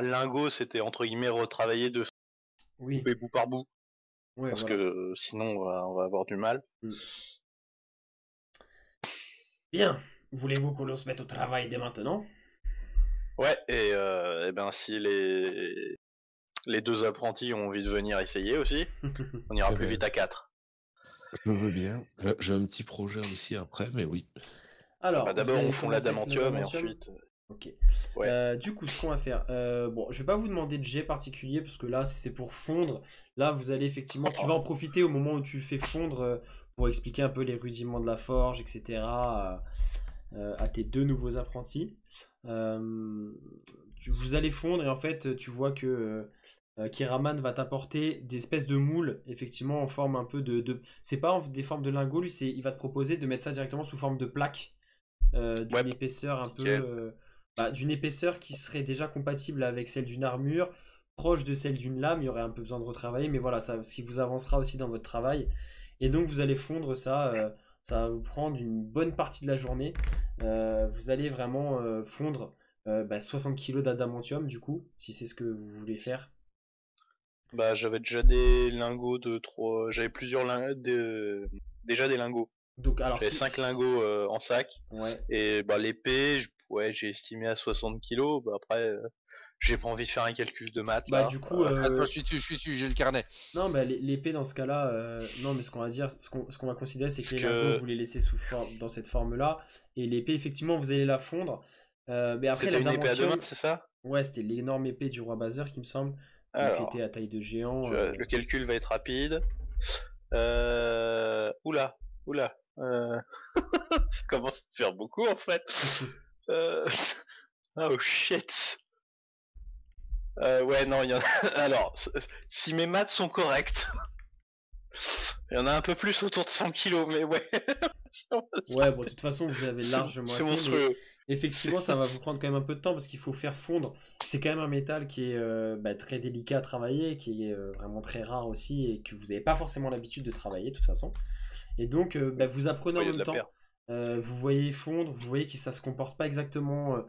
Lingot, c'était entre guillemets retravaillé de Oui, bout par bout. ouais, Parce voilà. que sinon, on va avoir du mal. Bien, voulez-vous qu'on se mette au travail dès maintenant? Ouais, et ben si les deux apprentis ont envie de venir essayer aussi, on ira Eh plus ben, vite à 4. Je veux bien. J'ai un petit projet aussi après, mais oui. Alors, D'abord, vous allez on fond commencer avec l'adamantium et l'adamantium. ensuite... Ok. Ouais. Du coup, ce qu'on va faire, je vais pas vous demander de jet particulier parce que là, c'est pour fondre. Là, vous allez effectivement, tu vas en profiter au moment où tu fais fondre pour expliquer un peu les rudiments de la forge, etc. À tes deux nouveaux apprentis. Vous allez fondre et en fait, tu vois que Kiraman va t'apporter des espèces de moules, effectivement, en forme un peu c'est pas des formes de lingots, lui, il va te proposer de mettre ça directement sous forme de plaque, d'une épaisseur un peu. D'une épaisseur qui serait déjà compatible avec celle d'une armure, proche de celle d'une lame, il y aurait un peu besoin de retravailler, mais voilà, ça ce qui vous avancera aussi dans votre travail. Et donc vous allez fondre ça, ça va vous prendre une bonne partie de la journée. Vous allez vraiment fondre 60 kilos d'adamantium, du coup, si c'est ce que vous voulez faire. Bah, j'avais déjà des lingots de 3... J'avais déjà des lingots. Donc, alors, J'avais 5 lingots en sac. Ouais. Et bah, l'épée, j'ai estimé à 60 kilos. Bah, après, J'ai pas envie de faire un calcul de maths Bah là. du coup, Attends, je suis dessus, j'ai le carnet. non, bah l'épée dans ce cas-là, non, mais ce qu'on va dire, ce qu'on va considérer, c'est que Parce les lingots, que vous les laissez dans cette forme-là, et l'épée, effectivement, vous allez la fondre. Mais après, c'était la une épée à deux mains, damantium, c'est ça? ouais, c'était l'énorme épée du roi Bazar, qui me semble, donc qui Alors, était à taille de géant. le calcul va être rapide. Oula, oula. Ça commence à faire beaucoup en fait. Euh... Oh shit. Ouais, non, il y en a. Alors, si mes maths sont correctes, il y en a un peu plus autour de 100 kilos, mais ouais. Ouais, bon, de toute façon, vous avez largement C'est assez, mais monstrueux. effectivement, ça va vous prendre quand même un peu de temps parce qu'il faut faire fondre. C'est quand même un métal qui est très délicat à travailler, qui est vraiment très rare aussi et que vous n'avez pas forcément l'habitude de travailler de toute façon. Et donc, vous apprenez en Ouais, il y a de même la temps. perte. Vous voyez fondre, vous voyez que ça se comporte pas exactement.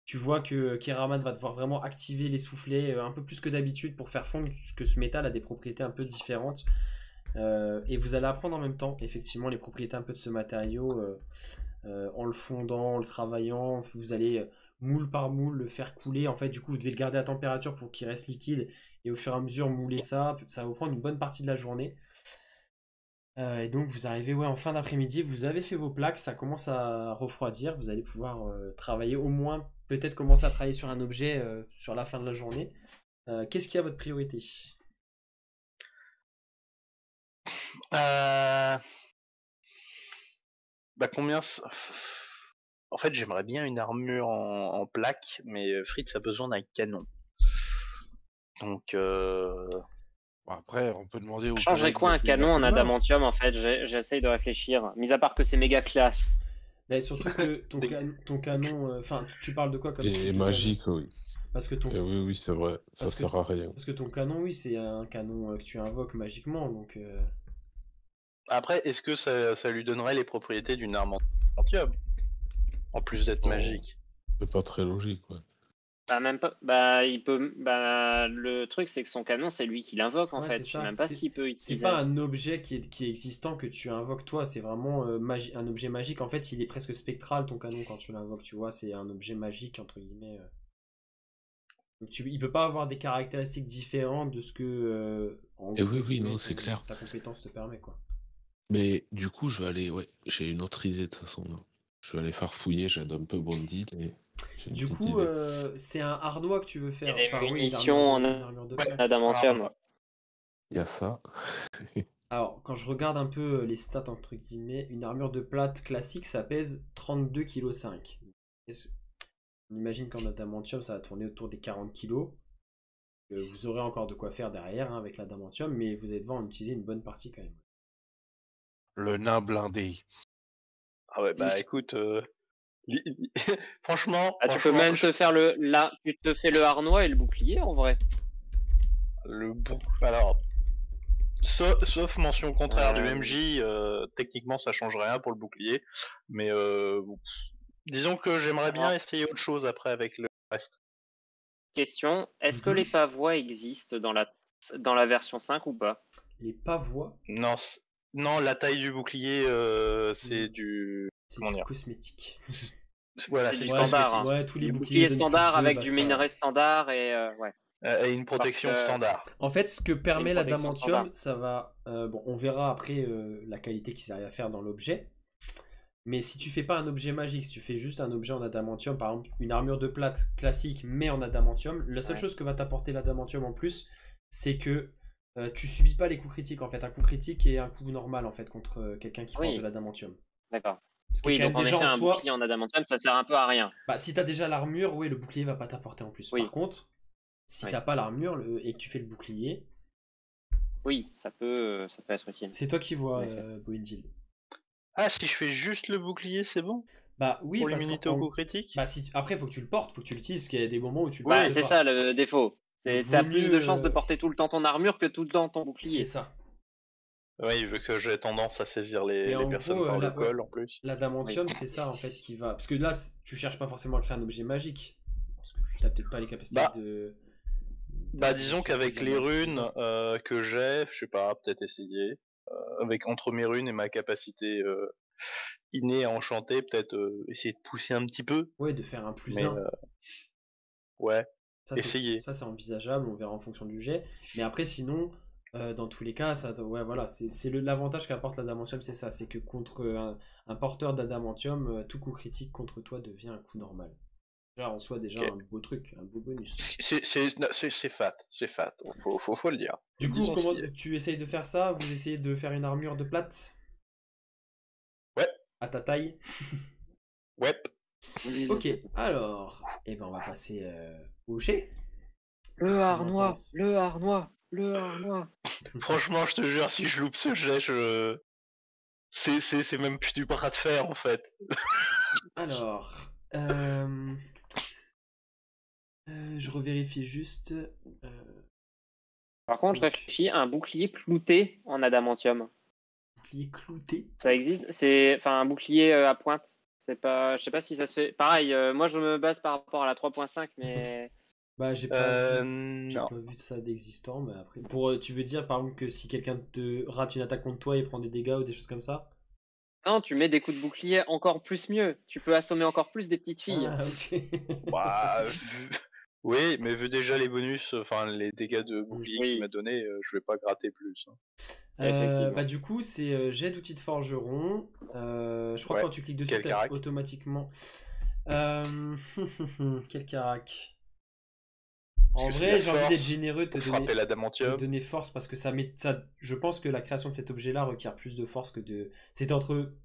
Tu vois que Keraman va devoir vraiment activer les soufflets un peu plus que d'habitude pour faire fondre, puisque ce métal a des propriétés un peu différentes. Et vous allez apprendre en même temps, effectivement, les propriétés un peu de ce matériau en le fondant, en le travaillant. Vous allez moule par moule le faire couler. En fait, du coup, vous devez le garder à température pour qu'il reste liquide. Et au fur et à mesure, mouler ça. Ça va vous prendre une bonne partie de la journée. Et donc vous arrivez en fin d'après-midi, vous avez fait vos plaques, ça commence à refroidir, vous allez pouvoir travailler au moins, peut-être commencer à travailler sur un objet sur la fin de la journée. Qu'est-ce qui a votre priorité? Bah combien En fait, j'aimerais bien une armure en plaque, mais Fritz a besoin d'un canon. Donc Bon, après, on peut demander au Ça changerait collègue quoi un d'appeler canon en Nakuma. adamantium en fait? J'essaye de réfléchir. Mis à part que c'est méga classe. Mais surtout que ton canon, enfin tu parles de quoi comme type Et de canon? magique, oui. Parce que ton, Oui, c'est vrai, ça parce que, sert à rien. parce que ton canon, oui, c'est un canon que tu invoques magiquement, donc après, est-ce que ça lui donnerait les propriétés d'une arme adamantium en plus d'être Non, magique? c'est pas très logique, ouais. Bah même pas. Bah il peut. Bah le truc c'est que son canon c'est lui qui l'invoque en ouais, fait. c'est Je sais ça. même pas s'il peut C'est utiliser. pas un objet qui est existant que tu invoques toi, c'est vraiment un objet magique. En fait, il est presque spectral ton canon quand tu l'invoques, tu vois, c'est un objet magique entre guillemets. Donc il peut pas avoir des caractéristiques différentes de ce que en Et gros, oui, non, c'est clair. ta compétence te permet quoi. Mais du coup, je vais aller, ouais, j'ai une autre idée de toute façon, là. Je vais aller farfouiller, j'ai un peu bondi, et j'ai une Du petite coup, idée. c'est un harnois que tu veux Il y faire. a des Enfin, oui, munitions une en armure de Ouais, plaque. adamantium. Il y a ça. Alors, quand je regarde un peu les stats, entre guillemets, une armure de plate classique, ça pèse 32,5 kg. On imagine qu'en adamantium, ça va tourner autour des 40 kg. Vous aurez encore de quoi faire derrière avec l'adamantium, mais vous allez devoir en utiliser une bonne partie quand même. Le nain blindé. Ah ouais, bah écoute, franchement, Ah, tu peux même te faire tu te fais le harnois et le bouclier en vrai. Alors, sauf mention contraire du Ouais. MJ, techniquement ça change rien pour le bouclier, mais bon, disons que j'aimerais bien Alors. essayer autre chose après avec le reste. Question, est-ce que Mhm. les pavois existent dans la version 5 ou pas? Les pavois, Non, non, la taille du bouclier, c'est du... c'est Comment du dire cosmétique. Voilà, C'est c'est du du standard, cosmétique. Ouais, tous les Le boucliers bouclier donnent standard plus de, avec du basta. minerai standard et ouais. Et une protection Parce que- standard. En fait, ce que permet Une protection l'adamantium, standard. ça va. Bon, on verra après la qualité qu'ils arrivent à faire dans l'objet. Mais si tu fais pas un objet magique, si tu fais juste un objet en adamantium, par exemple une armure de plate classique mais en adamantium, la seule Ouais. chose que va t'apporter l'adamantium en plus, c'est que tu subis pas les coups critiques en fait. Un coup critique est un coup normal en fait contre quelqu'un qui porte Oui. de l'adamantium. D'accord. Parce que Oui, quand donc même en déjà effet, en un soi, bouclier en adamantium, ça sert un peu à rien. bah, si t'as déjà l'armure, oui, le bouclier va pas t'apporter en plus. Oui. Par contre, si Oui. t'as pas l'armure et que tu fais le bouclier, Oui, ça peut être utile. c'est toi qui vois, En effet. Boindil. Ah, si je fais juste le bouclier, c'est bon? Bah oui, Pour parce l'immunité qu'en au coup critique? bah, après, faut que tu le portes, faut que tu l'utilises, parce qu'il y a des moments où tu le Bah, portes c'est pas. ça le défaut. Donc, T'as vaut plus mieux, de chances de porter tout le temps ton armure que tout le temps ton C'est bouclier. ça. Oui, vu que j'ai tendance à saisir Mais les en personnes gros, par le là, col en plus. l'adamantium, c'est ça en fait qui va. Parce que là, tu cherches pas forcément à créer un objet magique. Parce que t'as peut-être pas les capacités Bah, de. Bah disons qu'avec de les magie runes dedans. que j'ai, je sais pas, peut-être essayer. Avec entre mes runes et ma capacité innée à enchanter, peut-être essayer de pousser un petit peu. Ouais, de faire un plus Mais 1. ouais. Essayer. Ça, c'est envisageable, on verra en fonction du jet. Mais après, sinon, dans tous les cas, ouais, voilà, l'avantage qu'apporte l'adamantium, c'est ça. C'est que contre un porteur d'adamantium, tout coup critique contre toi devient un coup normal. Déjà, en soi, Ok. un beau truc, un beau bonus. C'est fat. Faut le dire. Du coup, Disons ce comment qui est. tu essayes de faire ça? Vous essayez de faire une armure de plate? Ouais. À ta taille? Ouais. Ok, alors, on va passer au jet. Le Est-ce qu'on harnois, avance le harnois, le harnois. Franchement, je te jure, si je loupe ce jet, c'est même plus du bras de fer en fait. Alors, je revérifie juste. Par contre, je réfléchis à un bouclier clouté en adamantium. Bouclier clouté. Ça existe? C'est enfin un bouclier à pointe. C'est pas, je sais pas si ça se fait. Pareil, moi je me base par rapport à la 3.5, mais Bah, j'ai pas vu Non. de ça d'existant, mais après. Tu veux dire par exemple que si quelqu'un te rate une attaque contre toi, il prend des dégâts ou des choses comme ça? non, tu mets des coups de bouclier encore plus mieux. Tu peux assommer encore plus des petites filles. Ah, ok. Bah, oui, mais vu déjà les bonus, enfin les dégâts de bouclier Oui. qu'il m'a donné, je vais pas gratter plus. Hein. Effectivement. Bah, du coup, c'est jet d'outil de forgeron. Je crois Ouais. que quand tu cliques dessus, Quel t'as carac automatiquement. Quel carac. En Parce que vrai, c'est j'ai la envie d'être force généreux, pour frapper l'adamantium. donner force parce que je pense que la création de cet objet-là requiert plus de force que de.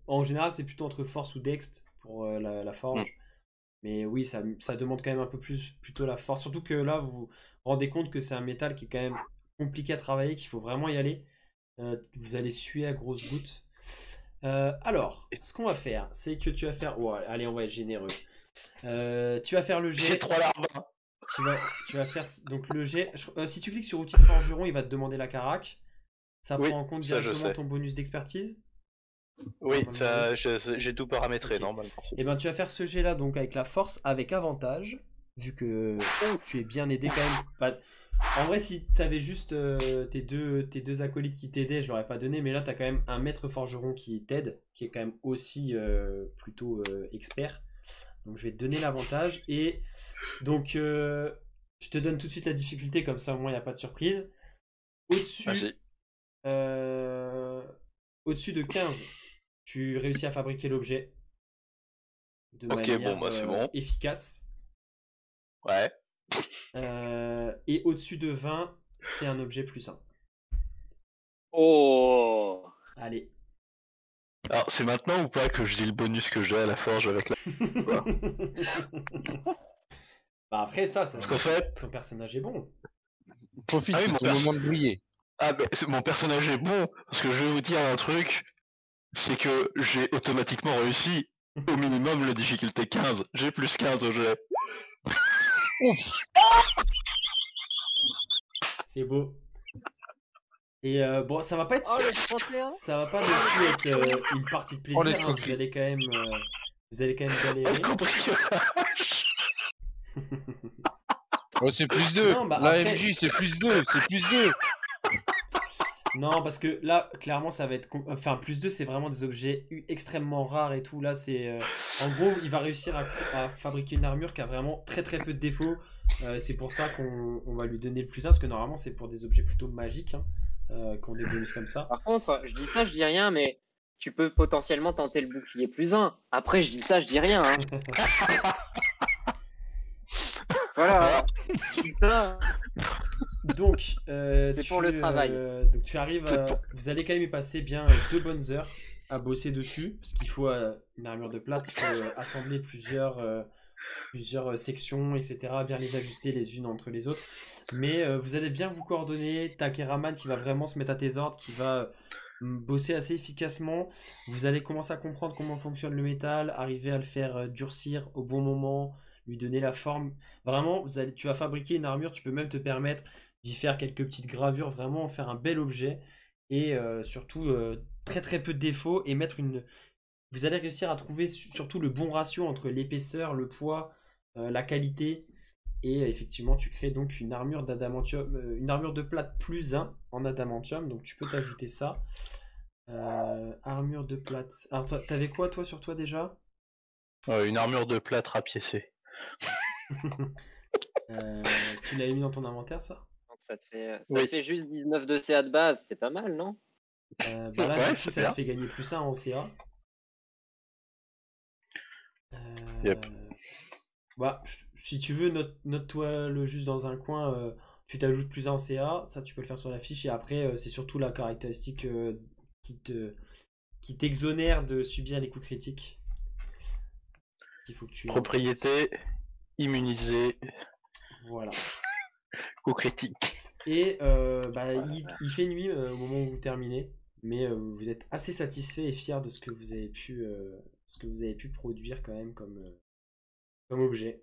En général, c'est plutôt entre force ou dext pour la forge. Mais oui, ça demande quand même un peu plus plutôt la force. Surtout que là, vous vous rendez compte que c'est un métal qui est quand même compliqué à travailler, qu'il faut vraiment y aller. Vous allez suer à grosses gouttes. Alors, ce qu'on va faire, c'est que tu vas faire. Oh, allez, on va être généreux. Tu vas faire le jet. J'ai 3 larves. Tu vas faire donc le jet. Si tu cliques sur outil de forgeron, il va te demander la carac. Ça Oui, prend en compte ça, je directement sais. ton bonus d'expertise. Oui, Normalement, ça, j'ai tout paramétré Ok. normalement. Et ben tu vas faire ce jet là donc avec la force avec avantage, vu que tu es bien aidé quand même. En vrai, si tu avais juste tes deux acolytes qui t'aidaient, je l'aurais pas donné, mais là tu as quand même un maître forgeron qui t'aide, qui est quand même aussi plutôt expert. Donc je vais te donner l'avantage. Et donc je te donne tout de suite la difficulté, comme ça au moins il n'y a pas de surprise. Au-dessus, Vas-y. au-dessus de 15, tu réussis à fabriquer l'objet de Ok, manière bon, bah, c'est bon. efficace. Ouais. Et au-dessus de 20, c'est un objet plus 1. Oh. Allez. Alors, c'est maintenant ou pas que je dis le bonus que j'ai à la forge avec la. Bah après ça, Parce qu'en fait. ton personnage est bon. Profite, Ah oui, c'est mon ton moment de briller. Ah, mais mon personnage est bon, parce que je vais vous dire un truc, c'est que j'ai automatiquement réussi au minimum la difficulté 15. J'ai plus 15 au jet. Ouf. C'est beau. Et bon, ça va pas être. Oh, le 31. Ça va pas non plus être une partie de plaisir. Oh, Hein. l'escroquerie. Vous allez quand même galérer. Oh, c'est plus 2. Non, bah, La après- MJ, c'est plus 2. C'est plus 2. Non, parce que là, clairement, ça va être. Enfin, plus 2, c'est vraiment des objets extrêmement rares et tout. Là, c'est. En gros, il va réussir à fabriquer une armure qui a vraiment très très peu de défauts. C'est pour ça qu'on va lui donner le plus 1, parce que normalement, c'est pour des objets plutôt magiques, hein, qui ont des bonus comme ça. Par contre, je dis ça, je dis rien, mais tu peux potentiellement tenter le bouclier plus 1. Après, je dis ça, je dis rien. Hein. Voilà. Je dis ça. Donc, C'est pour le travail. Donc, tu arrives. Vous allez quand même y passer bien 2 bonnes heures à bosser dessus, parce qu'il faut une armure de plate, il faut assembler plusieurs sections, etc., bien les ajuster les unes entre les autres. Mais vous allez bien vous coordonner. T'as Keraman qui va vraiment se mettre à tes ordres, qui va bosser assez efficacement. Vous allez commencer à comprendre comment fonctionne le métal, arriver à le faire durcir au bon moment, lui donner la forme. Vraiment, tu vas fabriquer une armure, tu peux même te permettre d'y faire quelques petites gravures, vraiment en faire un bel objet. Et surtout, très très peu de défauts, et mettre une... Vous allez réussir à trouver surtout le bon ratio entre l'épaisseur, le poids, la qualité, et effectivement tu crées donc une armure d'adamantium, une armure de plate plus 1 en adamantium, donc tu peux t'ajouter ça. Armure de plate. Alors t'avais quoi toi sur toi déjà? Une armure de plâtre rapiécée. Tu l'avais mis dans ton inventaire, ça? Donc ça te fait, Oui. juste 19 de CA de base, c'est pas mal, non? Bah là, Ouais, du coup, c'est ça bien. te fait gagner +1 en CA. Yep. Bah, si tu veux, note-toi le juste dans un coin, tu t'ajoutes +1 en CA, ça tu peux le faire sur la fiche, et après, c'est surtout la caractéristique qui t'exonère de subir les coups critiques. Qu'il faut que tu aies en tête. Propriété, immunisé, Voilà. coup critique. Et il fait nuit au moment où vous terminez, mais vous êtes assez satisfait et fier de ce que vous avez pu produire quand même comme objet.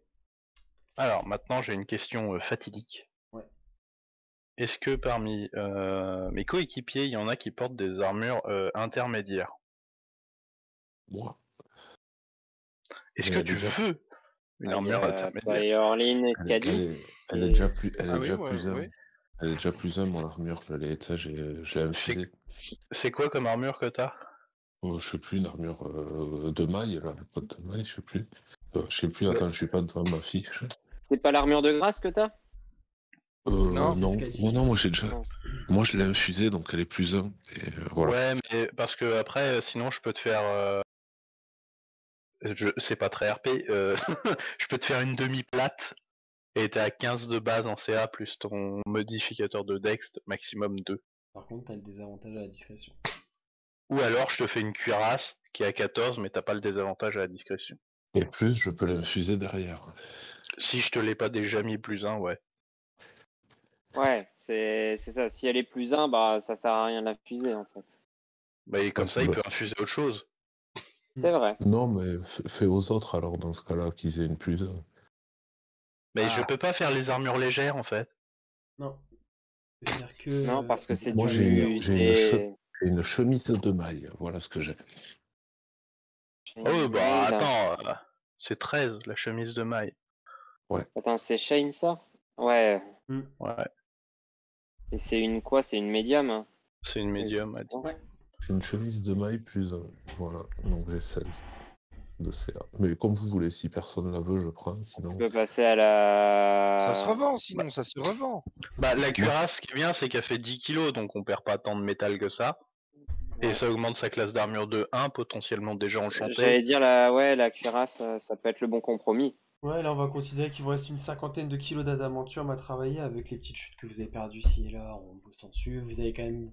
Alors maintenant j'ai une question fatidique. Ouais. Est-ce que parmi mes coéquipiers, il y en a qui portent des armures intermédiaires? Moi, Est-ce mais que elle est tu déjà, veux une Il y armure a intermédiaire? Orlin et elle est, Scadi. elle est Et- déjà plus, elle est Ah oui, déjà ouais, plus un. ouais. Elle est déjà plus un, mon armure. J'ai infusé. C'est quoi comme armure que t'as? Je sais plus, une armure de maille, là, pas de maille, je sais plus. Je sais plus, Ouais. attends, je suis pas devant ma fiche. C'est pas l'armure de grâce que t'as? Non, c'est Non, ce qu'a dit. non, moi j'ai déjà. Non. Moi je l'ai infusé, donc elle est plus un. Et voilà. Ouais, mais parce que après, sinon je peux te faire. C'est pas très RP. Je peux te faire une demi-plate et t'es à 15 de base en CA plus ton modificateur de Dex maximum 2. Par contre, t'as le désavantage à la discrétion. Ou alors je te fais une cuirasse qui est à 14 mais t'as pas le désavantage à la discrétion. Et plus, je peux l'infuser derrière. Si je te l'ai pas déjà mis +1, ouais. Ouais, c'est ça. Si elle est +1, bah ça sert à rien de la fuser en fait. Bah et comme Ouais, ça il bah. peut infuser autre chose. C'est vrai. Non, mais fais aux autres alors, dans ce cas-là, qu'ils aient une plus un. Mais je Ah. peux pas faire les armures légères en fait. Non. Tu peux faire que. Non, parce que c'est Moi, du. j'ai une chemise de maille. Voilà ce que j'ai. Oh bah Mail. attends, c'est 13 la chemise de maille. Attends, c'est Shane ça? Ouais. Ouais, Et c'est une quoi? C'est une médium, hein. c'est une médium. elle dit. Ouais. J'ai une chemise de maille plus un. Voilà, donc j'ai 16 de CA. Mais comme vous voulez, si personne la veut, je prends. Sinon, Tu peux passer à la. Ça se revend, sinon, ça se revend. Bah la cuirasse, ce qui est bien, c'est qu'elle fait 10 kilos, donc on perd pas tant de métal que ça. Et Ouais. ça augmente sa classe d'armure de 1, potentiellement déjà enchantée. J'allais dire la cuirasse, ça peut être le bon compromis. Ouais, là on va considérer qu'il vous reste une 50aine de kilos d'adamantium à travailler avec les petites chutes que vous avez perdues ci et là en bossant dessus. Vous avez quand même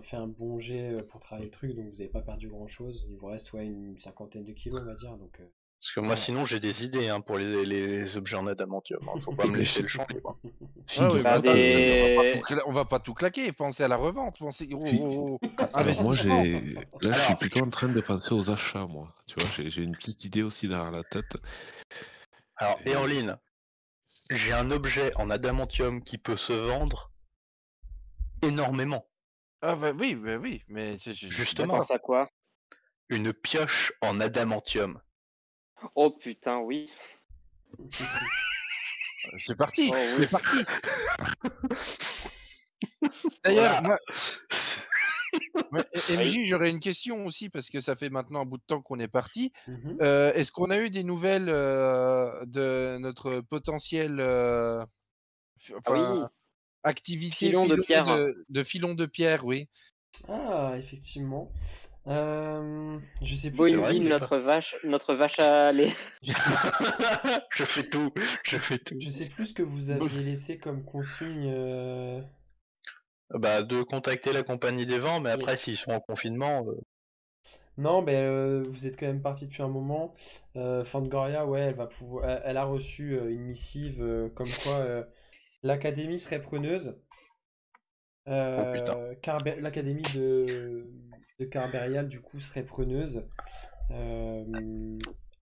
fait un bon jet pour travailler le truc, donc vous n'avez pas perdu grand chose. Il vous reste une 50aine de kilos, on va dire. Donc, Parce que moi, sinon, j'ai des idées pour les objets en adamantium. Hein. Faut pas me laisser le champ libre. Ah oui, figure-toi Bah, bah, des- on va pas tout claquer. Pensez à la revente. Pensez au Alors moi, investissement. là, je suis plutôt en train de penser aux achats, moi. Tu vois, j'ai une petite idée aussi derrière la tête. Alors, Et- Eorline, j'ai un objet en adamantium qui peut se vendre énormément. Ah bah oui, mais Justement. Pense à quoi? Une pioche en adamantium. Oh putain, oui. c'est parti, Oh, c'est oui. parti. D'ailleurs, Voilà. MJ, j'aurais une question aussi parce que ça fait maintenant un bout de temps qu'on est parti. Mhm. Est-ce qu'on a eu des nouvelles de notre potentiel Oui. activité Filon de pierre. de filon de pierre, oui. Ah, effectivement. Je sais plus. vrai, Boinville, il est notre vache à lait. Je fais tout. Je sais plus ce que vous aviez laissé comme consigne. Bah, de contacter la compagnie des vents, mais après, Yes. s'ils sont en confinement, Non, vous êtes quand même parti depuis un moment. Fangoria, ouais, elle a reçu une missive comme quoi l'académie serait preneuse. L'académie de Carberial, du coup, serait preneuse.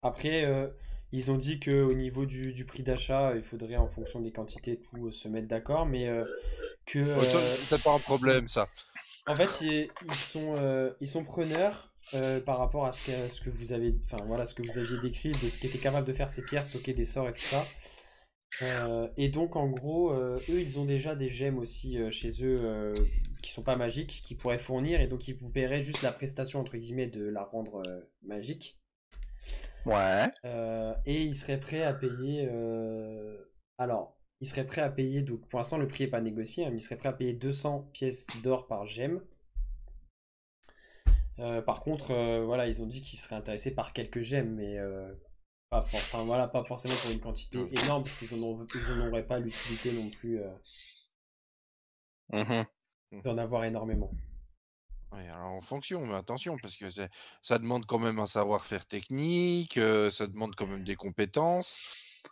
Après, ils ont dit qu'au niveau du prix d'achat, il faudrait, en fonction des quantités, tout se mettre d'accord, mais que. C'est pas un problème, ça. En fait, ils sont preneurs par rapport à ce que vous avez, enfin voilà, ce que vous aviez décrit de ce qu'étaient capables de faire ces pierres, stocker des sorts et tout ça. Et donc en gros, eux, ils ont déjà des gemmes aussi chez eux qui sont pas magiques, qui pourraient fournir, et donc ils vous paieraient juste la prestation entre guillemets de la rendre magique. ouais. Et ils seraient prêts à payer. Alors, il serait prêt à payer, donc pour l'instant le prix n'est pas négocié, hein, mais il serait prêt à payer 200 pièces d'or par gemme. Par contre, voilà, ils ont dit qu'ils seraient intéressés par quelques gemmes, mais voilà, pas forcément pour une quantité énorme, parce qu'ils n'en auraient pas l'utilité non plus d'en avoir énormément. Ouais, alors en fonction, mais attention, parce que ça demande quand même un savoir-faire technique, ça demande quand même des compétences.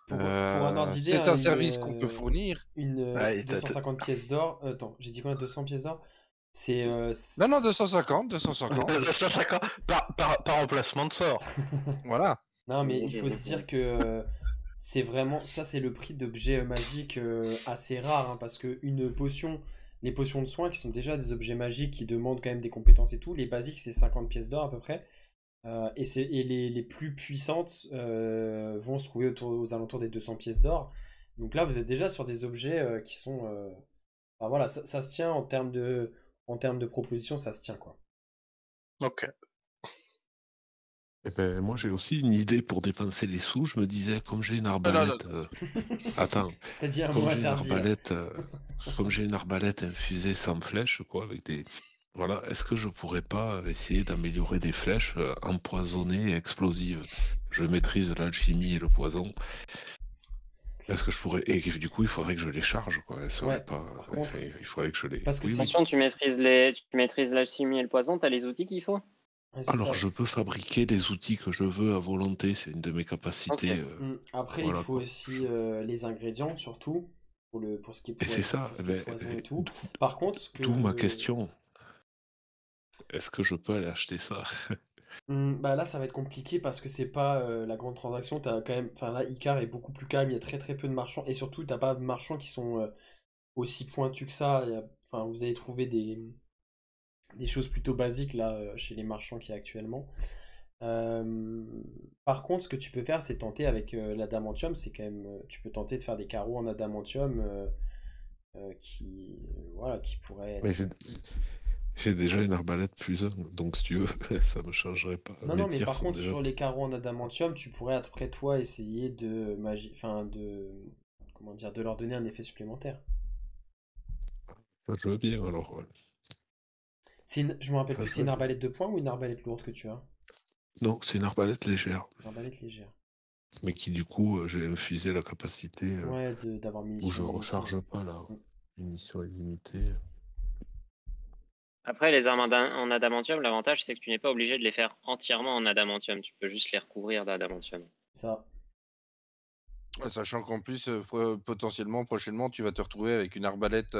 Pour un ordre d'idée, C'est hein, un service qu'on peut fournir. Ouais, 250 pièces d'or. Attends, j'ai dit combien? 200 pièces d'or? C'est. Non, 250. 250 par emplacement de sort. Voilà. Non, mais il faut se dire que c'est vraiment. Ça, c'est le prix d'objets magiques assez rares, hein, parce que une potion. Les potions de soins, qui sont déjà des objets magiques qui demandent quand même des compétences et tout, les basiques, c'est 50 pièces d'or à peu près. Et les plus puissantes vont se trouver aux alentours des 200 pièces d'or. Donc là, vous êtes déjà sur des objets qui sont. Enfin, voilà, ça se tient en termes de proposition, ça se tient quoi. Ok. Eh ben, moi, j'ai aussi une idée pour dépenser les sous. Je me disais, comme j'ai une arbalète. Attends. T'as dit un Comme mot j'ai une interdit. arbalète, comme j'ai une arbalète infusée sans flèche, quoi, avec des. Voilà, est-ce que je pourrais pas essayer d'améliorer des flèches empoisonnées et explosives? Je maîtrise l'alchimie et le poison. Est-ce que je pourrais. Et du coup, il faudrait que je les charge, quoi. Elles seraient Ouais, pas. par contre, Il faudrait que je les. parce que Oui, si- oui. Attention, tu maîtrises l'alchimie et le poison, t'as les outils qu'il faut? Ouais, c'est Alors, ça. je peux fabriquer les outils que je veux à volonté, c'est une de mes capacités. Après, Voilà, il faut quoi. aussi les ingrédients, surtout, pour ce qui est Et c'est ça, pour ce qui est poison et tout. d'où Par contre, ce que. d'où ma question. Est-ce que je peux aller acheter ça? Bah là, ça va être compliqué parce que c'est pas la grande transaction. T'as quand même. Enfin là, Icar est beaucoup plus calme, il y a très très peu de marchands. Et surtout, t'as pas de marchands qui sont aussi pointus que ça. Enfin, vous allez trouver des choses plutôt basiques là chez les marchands qu'il y a actuellement. Par contre, ce que tu peux faire, c'est tenter avec l'adamantium. C'est quand même. Tu peux tenter de faire des carreaux en adamantium voilà, qui pourraient Mais être. j'ai déjà une arbalète plus 1, donc si tu veux, ça ne changerait pas. Non, Mes non, mais tirs par sont contre, déjà. sur les carreaux en adamantium, tu pourrais après toi essayer de magie, enfin comment dire, de leur donner un effet supplémentaire. Ça, je veux bien alors. Ouais. Je me rappelle Ça, plus, je c'est une veux bien. arbalète de poing ou une arbalète lourde que tu as? Non, c'est une arbalète légère, Une arbalète légère. mais qui du coup, j'ai infusé la capacité Ouais, d'avoir où munitions je illimitées. recharge pas la Mm. munition illimitée. Après, les armes en adamantium, l'avantage c'est que tu n'es pas obligé de les faire entièrement en adamantium. Tu peux juste les recouvrir d'adamantium. Ça. Ouais, sachant qu'en plus, potentiellement, prochainement, tu vas te retrouver avec une arbalète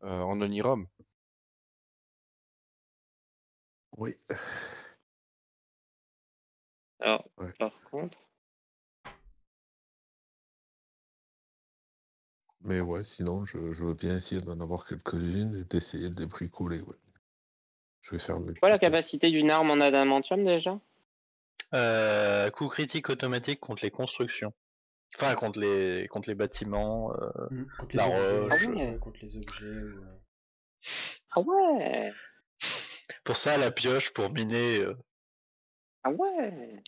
en onirum. Oui. Alors, Ouais. par contre, Mais ouais, sinon, je veux bien essayer d'en avoir quelques-unes et d'essayer de les bricoler. Ouais. Je vais faire mes quoi la petits tests. capacité d'une arme en adamantium déjà? Coup critique automatique contre les constructions. Enfin, contre les bâtiments. Contre les La objets. roche. Ah ouais. Ouais, contre les objets. Ah ouais. Pour ça, la pioche, pour miner. Ah ouais.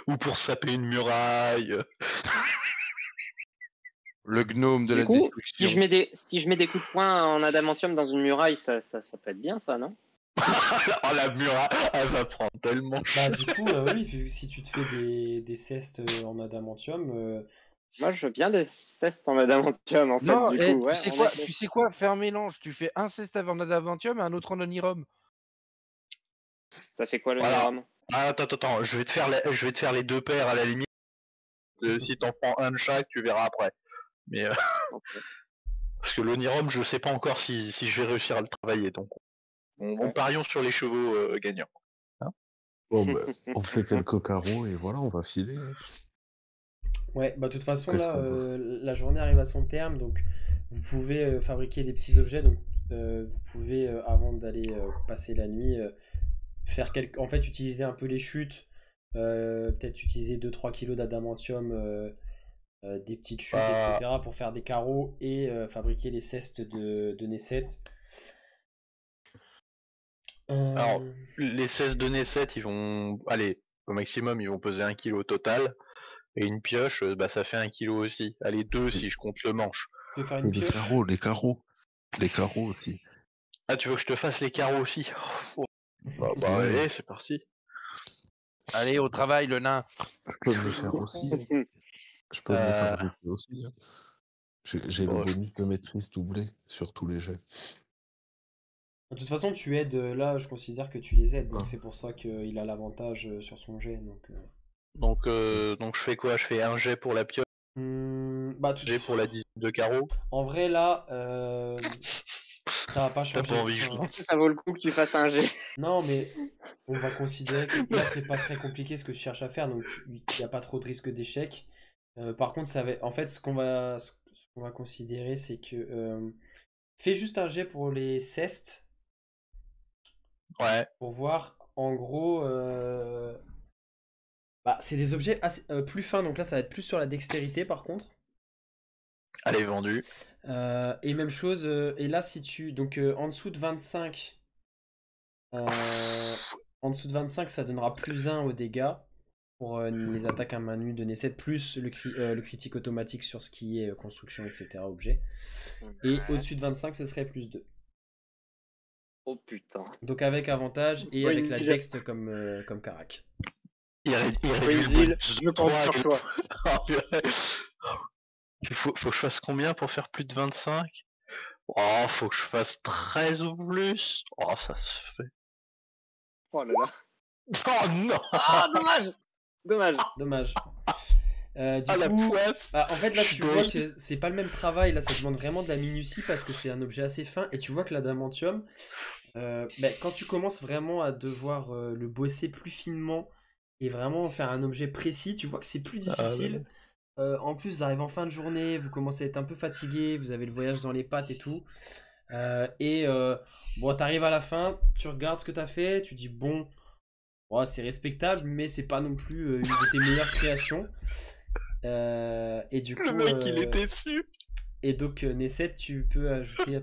Ou pour saper une muraille. Le gnome de Du la coup, destruction. si je mets des coups de poing en adamantium dans une muraille, ça peut être bien ça, non? Oh, la muraille, elle va prendre tellement Bah, cher. du coup, oui, si tu te fais des cestes en adamantium, Moi, je veux bien des cestes en adamantium en fait, Non, du coup. Ouais, tu sais quoi? Fais un mélange. Tu fais un ceste en adamantium et un autre en onirum. Ça fait quoi le Voilà. nirum? Ah, attends, je vais te faire les deux paires à la limite. Si t'en prends un de chaque, tu verras après. Mais Ok. parce que l'onirum, je sais pas encore si je vais réussir à le travailler. Donc, on parions sur les chevaux gagnants. Bon, ben, on fait quelques carreaux et voilà, on va filer. Hein. ouais, bah de toute façon Qu'est-ce là, qu'on veut? la journée arrive à son terme, donc vous pouvez fabriquer des petits objets, donc vous pouvez avant d'aller passer la nuit en fait utiliser un peu les chutes, peut-être utiliser 2-3 kilos d'adamantium, des petites chutes, Ah. etc. pour faire des carreaux et fabriquer les cestes de Nesset. Alors, les 16 de Nesset, ils vont. Allez, au maximum, ils vont peser 1 kg total. Et une pioche, bah ça fait 1 kilo aussi. Allez, 2 si je compte le manche. Tu veux faire Et une les pioche? carreaux, les carreaux. Les carreaux aussi. Ah, tu veux que je te fasse les carreaux aussi? Oh, bah Ouais. allez, c'est parti. Allez, au travail, le nain. Je peux me les faire aussi. Je peux me les Euh, fabriquer aussi. Hein. J'ai le bon, bonus de maîtrise doublé sur tous les jets. De toute façon, tu aides, là, je considère que tu les aides, donc Ah. c'est pour ça qu'il a l'avantage sur son jet. donc je fais quoi? Je fais un jet pour la pioche, Bah, un jet pour la dizaine de carreaux. En vrai, là, ça va pas T'as changer. pas envie que je Enfin, lance? Est-ce que ça vaut le coup que tu fasses un jet? non, mais on va considérer que là, c'est pas très compliqué ce que tu cherches à faire, donc il n'y a pas trop de risque d'échec. Par contre, en fait, ce qu'on va considérer, c'est que fais juste un jet pour les cestes Ouais, pour voir, en gros, bah, c'est des objets plus fins, donc là, ça va être plus sur la dextérité, par contre. allez, vendu. Et même chose, et là, si tu. Donc, en dessous de 25. En dessous de 25, ça donnera plus 1 aux dégâts pour les attaques à main nue de Nesset, plus le critique automatique sur ce qui est construction, etc. objet. Et au-dessus de 25, ce serait plus 2. Oh putain. Donc avec avantage et Oui, avec la j'ai- dext comme Carac. Il réduit Oui, le Zil, bonus je compte sur toi. Faut que je fasse combien pour faire plus de 25? Oh, faut que je fasse 13 ou plus. Oh, ça se fait. Oh là là. Oh non! Ah, dommage! Dommage. Dommage. Du Ah, la coup, poisse! bah, en fait là Je tu suis vois dingue. que c'est pas le même travail, là ça demande vraiment de la minutie parce que c'est un objet assez fin et tu vois que l'adamantium, bah, quand tu commences vraiment à devoir le bosser plus finement et vraiment faire un objet précis, tu vois que c'est plus difficile. En plus, vous arrivez en fin de journée, vous commencez à être un peu fatigué, vous avez le voyage dans les pattes et tout. Bon, t'arrives à la fin, tu regardes ce que t'as fait, tu dis bon, ouais, c'est respectable, mais c'est pas non plus une de tes meilleures créations. Et du coup, Le mec, il est déçu. et donc, Nesset, tu peux ajouter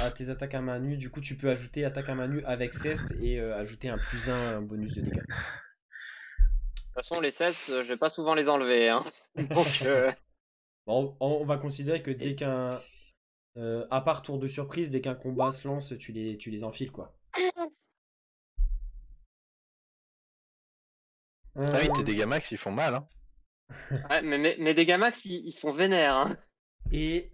à tes attaques à main nue. Du coup, tu peux ajouter attaque à main nue avec Cest et ajouter un plus 1 bonus de dégâts. De toute façon, les cestes, je vais pas souvent les enlever. Hein. Donc, Bon, on va considérer que dès qu'un. À part tour de surprise, dès qu'un combat se lance, tu les enfiles, quoi. Ah oui, tes dégâts max, ils font mal, hein. ouais, mais mes dégâts max, ils sont vénères. Hein. Et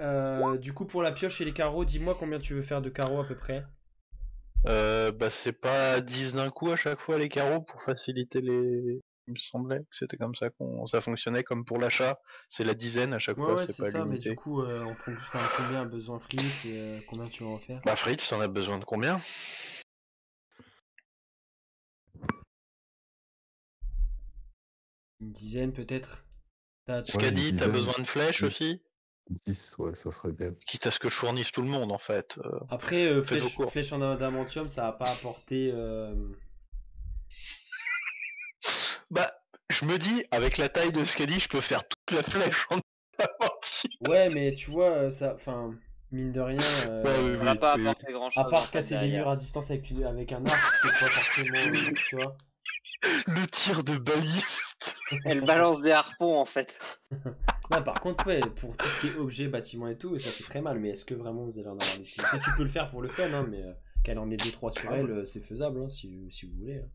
du coup, pour la pioche et les carreaux, dis-moi combien tu veux faire de carreaux à peu près. Bah, c'est pas 10 d'un coup à chaque fois les carreaux pour faciliter les. Il me semblait que c'était comme ça ça fonctionnait comme pour l'achat. C'est la dizaine à chaque Ouais, fois, ouais, c'est c'est pas ça, mais limité. du coup, en fonction, enfin, combien a besoin Fritz et combien tu vas en faire. Bah, Fritz, t'en as besoin de combien? Une dizaine peut-être. Scadi, une t'as dizaine. besoin de flèches 10. aussi? 10, ouais, ça serait bien. Quitte à ce que je fournisse tout le monde en fait. Après, Faites-vous court. flèche en adamantium, ça va pas apporter. Bah, je me dis, avec la taille de Scadi, je peux faire toute la flèche en adamantium. Ouais, mais tu vois, ça. Enfin, mine de rien. oui, Ça va pas oui. apporter grand chose. À part casser des murs à distance avec un arc, c'est pas forcément. Tu vois. Le tir de baliste. Elle balance des harpons en fait. Non, par contre, ouais, pour tout ce qui est objet, bâtiment et tout, ça fait très mal, mais est-ce que vraiment vous allez en avoir l'utilité? Tu peux le faire pour le fun, hein, mais qu'elle en ait 2-3 sur elle, c'est faisable, hein, si vous voulez. Hein.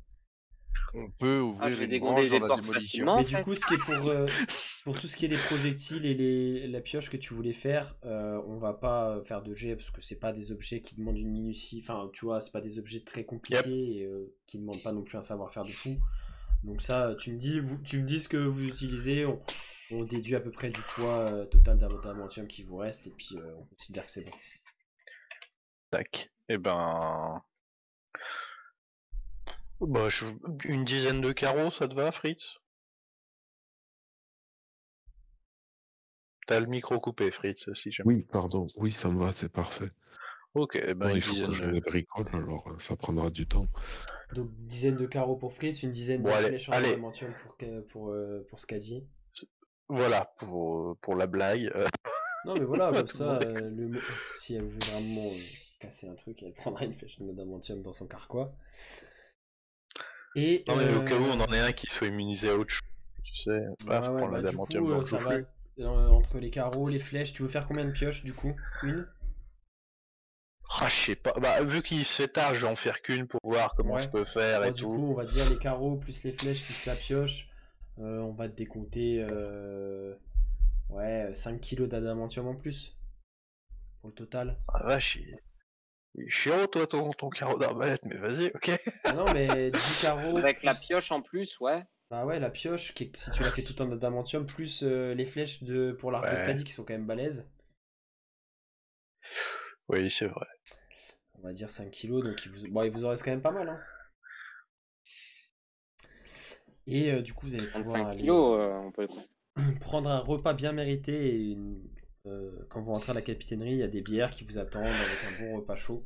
On peut Ah, ouvrir je vais une dégonder branche des dans la portes démolition. facilement. Mais en du fait. coup, ce qui est pour tout ce qui est les projectiles et la pioche que tu voulais faire, on va pas faire de jet parce que c'est pas des objets qui demandent une minutie. Enfin, tu vois, c'est pas des objets très compliqués et qui demandent pas non plus un savoir-faire de fou. Donc ça, tu me dis ce que vous utilisez, on déduit à peu près du poids total d'adamantium qui vous reste et puis on considère que c'est bon. Tac. Et ben. Bah, une dizaine de carreaux, ça te va, Fritz? T'as le micro coupé, Fritz, si jamais. Oui, pardon. Oui, ça me va, c'est parfait. Ok, et ben Non, une il faut que dizaine je de. les bricole, alors ça prendra du temps. Donc dizaine de carreaux pour Fritz, une dizaine Bon, de allez, flèches en allez. adamantium pour Scadi. Voilà, pour la blague. Non mais voilà, On va comme tout ça, demander. si elle veut vraiment casser un truc, elle prendra une flèche en adamantium dans son carquois. Et Non, mais au cas où on en ait un qui soit immunisé à autre chose, tu sais. Là, je prends bah, du l'adamantium coup, dans le ça va chou-flux. entre les carreaux, les flèches. Tu veux faire combien de pioches du coup? Une? Ah, je sais pas. Bah, vu qu'il se fait tard, je vais en faire qu'une pour voir comment je Ouais. peux faire Bon, et du tout. coup, on va dire les carreaux plus les flèches plus la pioche. On va te décompter ouais, 5 kilos d'adamantium en plus pour le total. Ah, vache, il est chiant, toi, ton carreau d'arbalète, mais vas-y, ok. Ah non, mais 10 carreaux Avec la plus. pioche en plus, ouais. Bah ouais, la pioche, si tu l'as fait tout en adamantium, plus les flèches pour l'arc de Ouais, Skadi qui sont quand même balèzes. oui, c'est vrai. On va dire 5 kilos, donc bon, il vous en reste quand même pas mal. Hein. Et du coup, vous allez pouvoir 25 aller kilos, on peut prendre un repas bien mérité. Et quand vous rentrez à la capitainerie, il y a des bières qui vous attendent avec un bon repas chaud.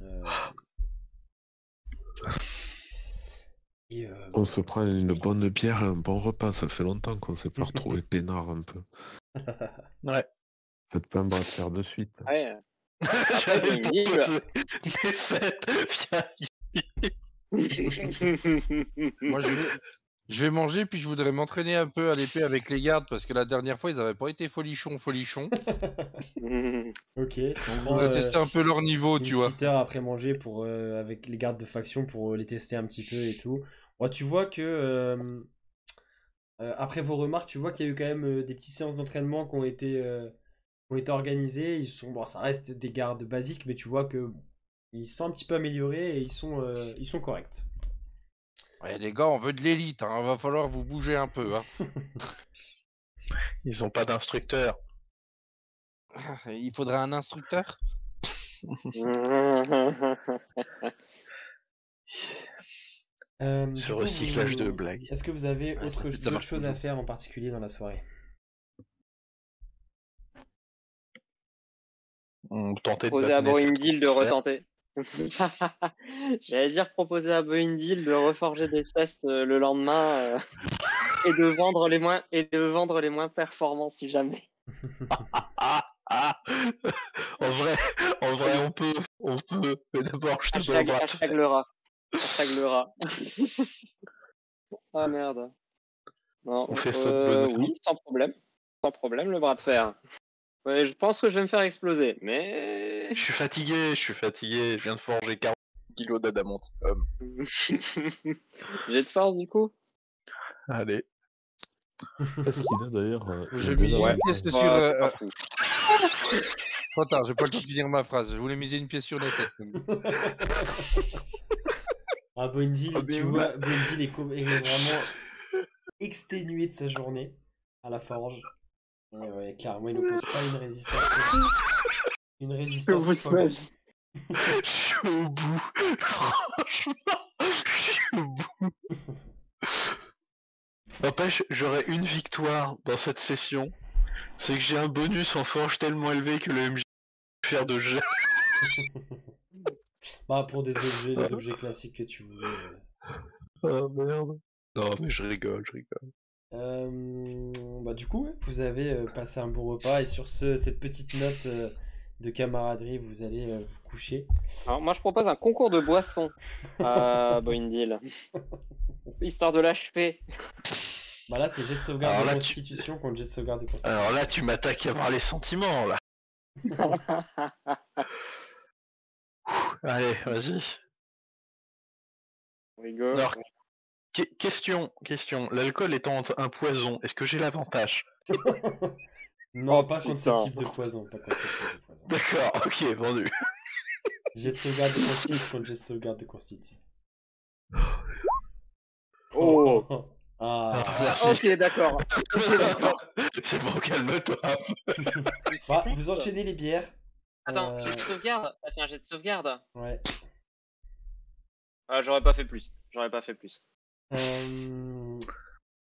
Euh, et On se prend une bonne bière et un bon repas. Ça fait longtemps qu'on s'est pas retrouvé peinard un peu. Ouais. Faites pas un bras de fer de suite. Ouais. J'allais Boing le Deal. proposer. Mais cette, viens Moi, je vais manger, puis je voudrais m'entraîner un peu à l'épée avec les gardes, parce que la dernière fois, ils n'avaient pas été folichons. Ok, tu Donc, je prends voudrais tester un peu leur niveau, une tu vois. petite heure après manger pour, avec les gardes de faction pour les tester un petit peu et tout. Bon, tu vois que après vos remarques, tu vois qu'il y a eu quand même des petites séances d'entraînement qui ont été organisées. Bon, ça reste des gardes basiques, mais tu vois que ils sont un petit peu améliorés et ils sont corrects. Ouais, les gars, on veut de l'élite, hein. Va falloir vous bouger un peu. Hein. Ils ont pas d'instructeur. Il faudrait un instructeur. Du Ce coup, recyclage de blagues. est-ce que vous avez Ouais, ça d'autres marche choses à toujours. faire en particulier dans la soirée? On tentait de Proposer à battre Nesset. Boindil de retenter. J'allais dire proposer à Boindil de reforger des cestes le lendemain et de vendre les moins performants si jamais. Ah. En vrai, on peut. Mais d'abord, je te mets un bras de Hashtag fer. le rat. Hashtag le rat. Ah merde. Non, On fait ça de bonne heure. oui, sans problème. Sans problème, le bras de fer. Ouais, je pense que je vais me faire exploser, mais... Je suis fatigué. Je viens de forger 40 kilos d'adamantium. J'ai de force du coup. Allez. Est-ce qu'il a d'ailleurs Je un mise deuxième une pièce sur. Ouais, c'est pas fou. Trop tard, j'ai pas le temps de finir ma phrase. Je voulais miser une pièce sur Nesset. Ah, Boindil, Oh, tu mais vois, Boindil est vraiment exténué de sa journée à la forge. Et ouais, clairement, il n'oppose pas une résistance. Une résistance folle. Je suis au bout. Franchement, je suis au bout. N'empêche, j'aurais une victoire dans cette session. C'est que j'ai un bonus en forge tellement élevé que le MJ va faire de jet. Bah, pour des objets, les objets classiques que tu voulais. Oh merde. Non, mais je rigole. Bah, du coup, ouais, vous avez passé un bon repas et sur cette petite note de camaraderie, vous allez vous coucher. Alors, moi, je propose un concours de boissons à Boindil. Histoire de l'achever. Bah là, c'est jet de sauvegarde Alors de là, constitution contre jet de sauvegarde de constitution. Alors là, tu m'attaques à voir les sentiments, là. Allez, vas-y. On rigole. Alors, question. L'alcool étant un poison, est-ce que j'ai l'avantage? Non, Oh, pas contre ce putain. type de poison. Pas contre ce type de poison. D'accord, ok, vendu. Jet de sauvegarde de constitution contre jet de sauvegarde de constitution. Oh. Ah. Merci. Ok, d'accord. Ok, d'accord. C'est bon, calme-toi. Bah, vous enchaînez les bières. Attends, jet de sauvegarde. T'as fait un jet de sauvegarde. Ouais. Ah, j'aurais pas fait plus.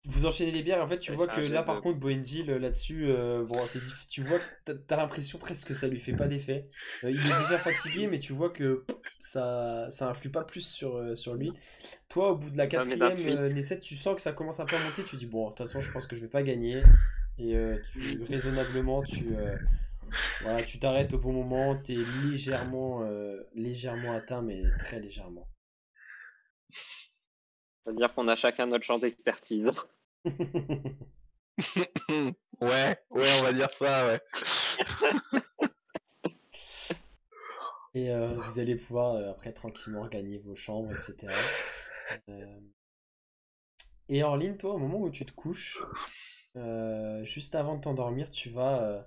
Vous enchaînez les bières, en fait, tu Ouais, vois c'est que un jet là, de- par contre, Boendil, là-dessus, bon, tu vois que t'as l'impression presque que ça lui fait pas d'effet. Il est déjà fatigué, mais tu vois que ça influe pas plus sur lui. Toi, au bout de la Pas mes quatrième, appuis. Nesset, tu sens que ça commence un peu à monter, tu dis, bon, de toute façon, je pense que je vais pas gagner. Et raisonnablement, voilà, tu t'arrêtes au bon moment, t'es légèrement atteint, mais très légèrement. C'est-à-dire qu'on a chacun notre champ d'expertise. Ouais, on va dire ça, ouais. Et vous allez pouvoir après tranquillement gagner vos chambres, etc. Euh, Et Orline, toi, au moment où tu te couches, juste avant de t'endormir, tu vas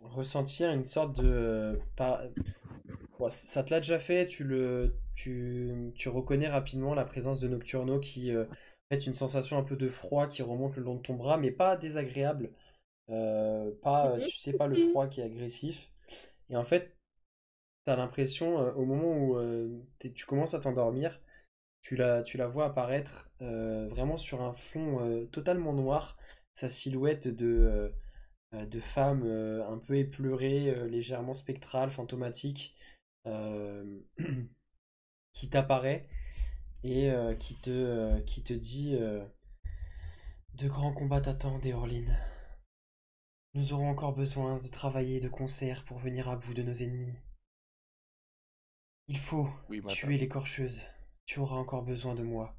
ressentir une sorte de... Bon, ça te l'a déjà fait, tu reconnais rapidement la présence de Nocturno qui fait une sensation un peu de froid qui remonte le long de ton bras, mais pas désagréable. Pas, tu sais, pas le froid qui est agressif. Et en fait, t'as l'impression, au moment où tu commences à t'endormir, tu la vois apparaître vraiment sur un fond totalement noir, sa silhouette de femme un peu éplorée, légèrement spectrale, fantomatique, euh, qui t'apparaît et qui te dit de grands combats t'attendent, Eorline. Nous aurons encore besoin de travailler de concert pour venir à bout de nos ennemis. Il faut Oui, madame. tuer l'écorcheuse. Tu auras encore besoin de moi.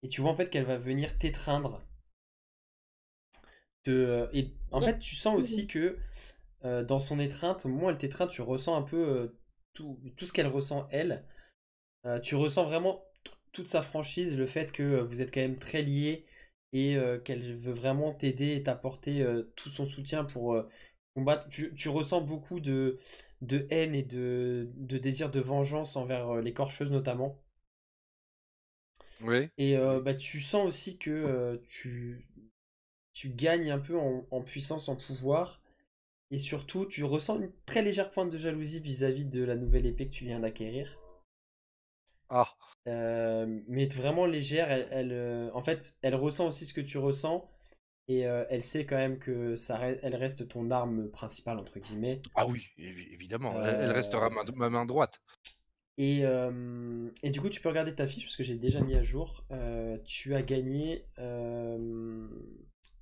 Et tu vois en fait qu'elle va venir t'étreindre. Et en fait, tu sens aussi que dans son étreinte, au moment où elle t'étreint, tu ressens un peu tout ce qu'elle ressent elle. Tu ressens vraiment toute sa franchise, le fait que vous êtes quand même très liés et qu'elle veut vraiment t'aider et t'apporter tout son soutien pour combattre. Tu ressens beaucoup de haine et de désir de vengeance envers l'écorcheuse notamment. Oui. Et bah, tu sens aussi que tu gagnes un peu en puissance, en pouvoir. Et surtout, tu ressens une très légère pointe de jalousie vis-à-vis de la nouvelle épée que tu viens d'acquérir. Ah, Mais vraiment légère, en fait, elle ressent aussi ce que tu ressens. Et elle sait quand même que elle reste ton arme principale, entre guillemets. ah oui, évidemment. Elle restera ma main droite. Et du coup, tu peux regarder ta fiche, parce que j'ai déjà mis à jour. Tu as gagné...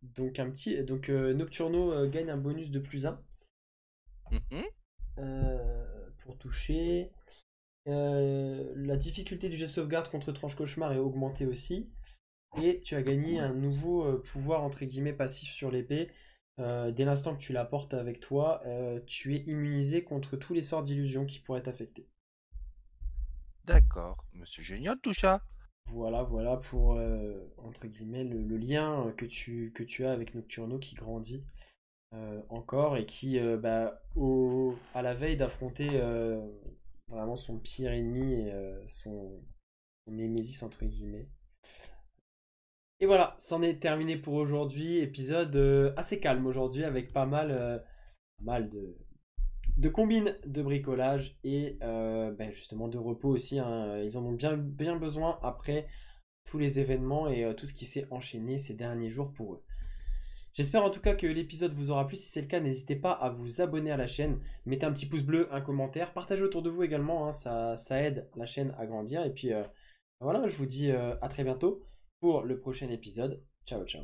donc Nocturno gagne un bonus de +1 Mhm. pour toucher. La difficulté du jet de sauvegarde contre Tranche Cauchemar est augmentée aussi. Et tu as gagné un nouveau pouvoir entre guillemets passif sur l'épée. Dès l'instant que tu la portes avec toi, tu es immunisé contre tous les sorts d'illusions qui pourraient t'affecter. D'accord. Monsieur génial tout ça. Voilà pour entre guillemets le lien que tu as avec Nocturno qui grandit encore et qui bah, à la veille d'affronter vraiment son pire ennemi et son némésis entre guillemets. Et voilà, c'en est terminé pour aujourd'hui. Épisode assez calme aujourd'hui avec pas mal de combines de bricolage et ben, justement de repos aussi. Hein. Ils en ont bien besoin après tous les événements et tout ce qui s'est enchaîné ces derniers jours pour eux. J'espère en tout cas que l'épisode vous aura plu. Si c'est le cas, n'hésitez pas à vous abonner à la chaîne. Mettez un petit pouce bleu, un commentaire. Partagez autour de vous également. Hein. Ça aide la chaîne à grandir. Et puis voilà, je vous dis à très bientôt pour le prochain épisode. Ciao, ciao.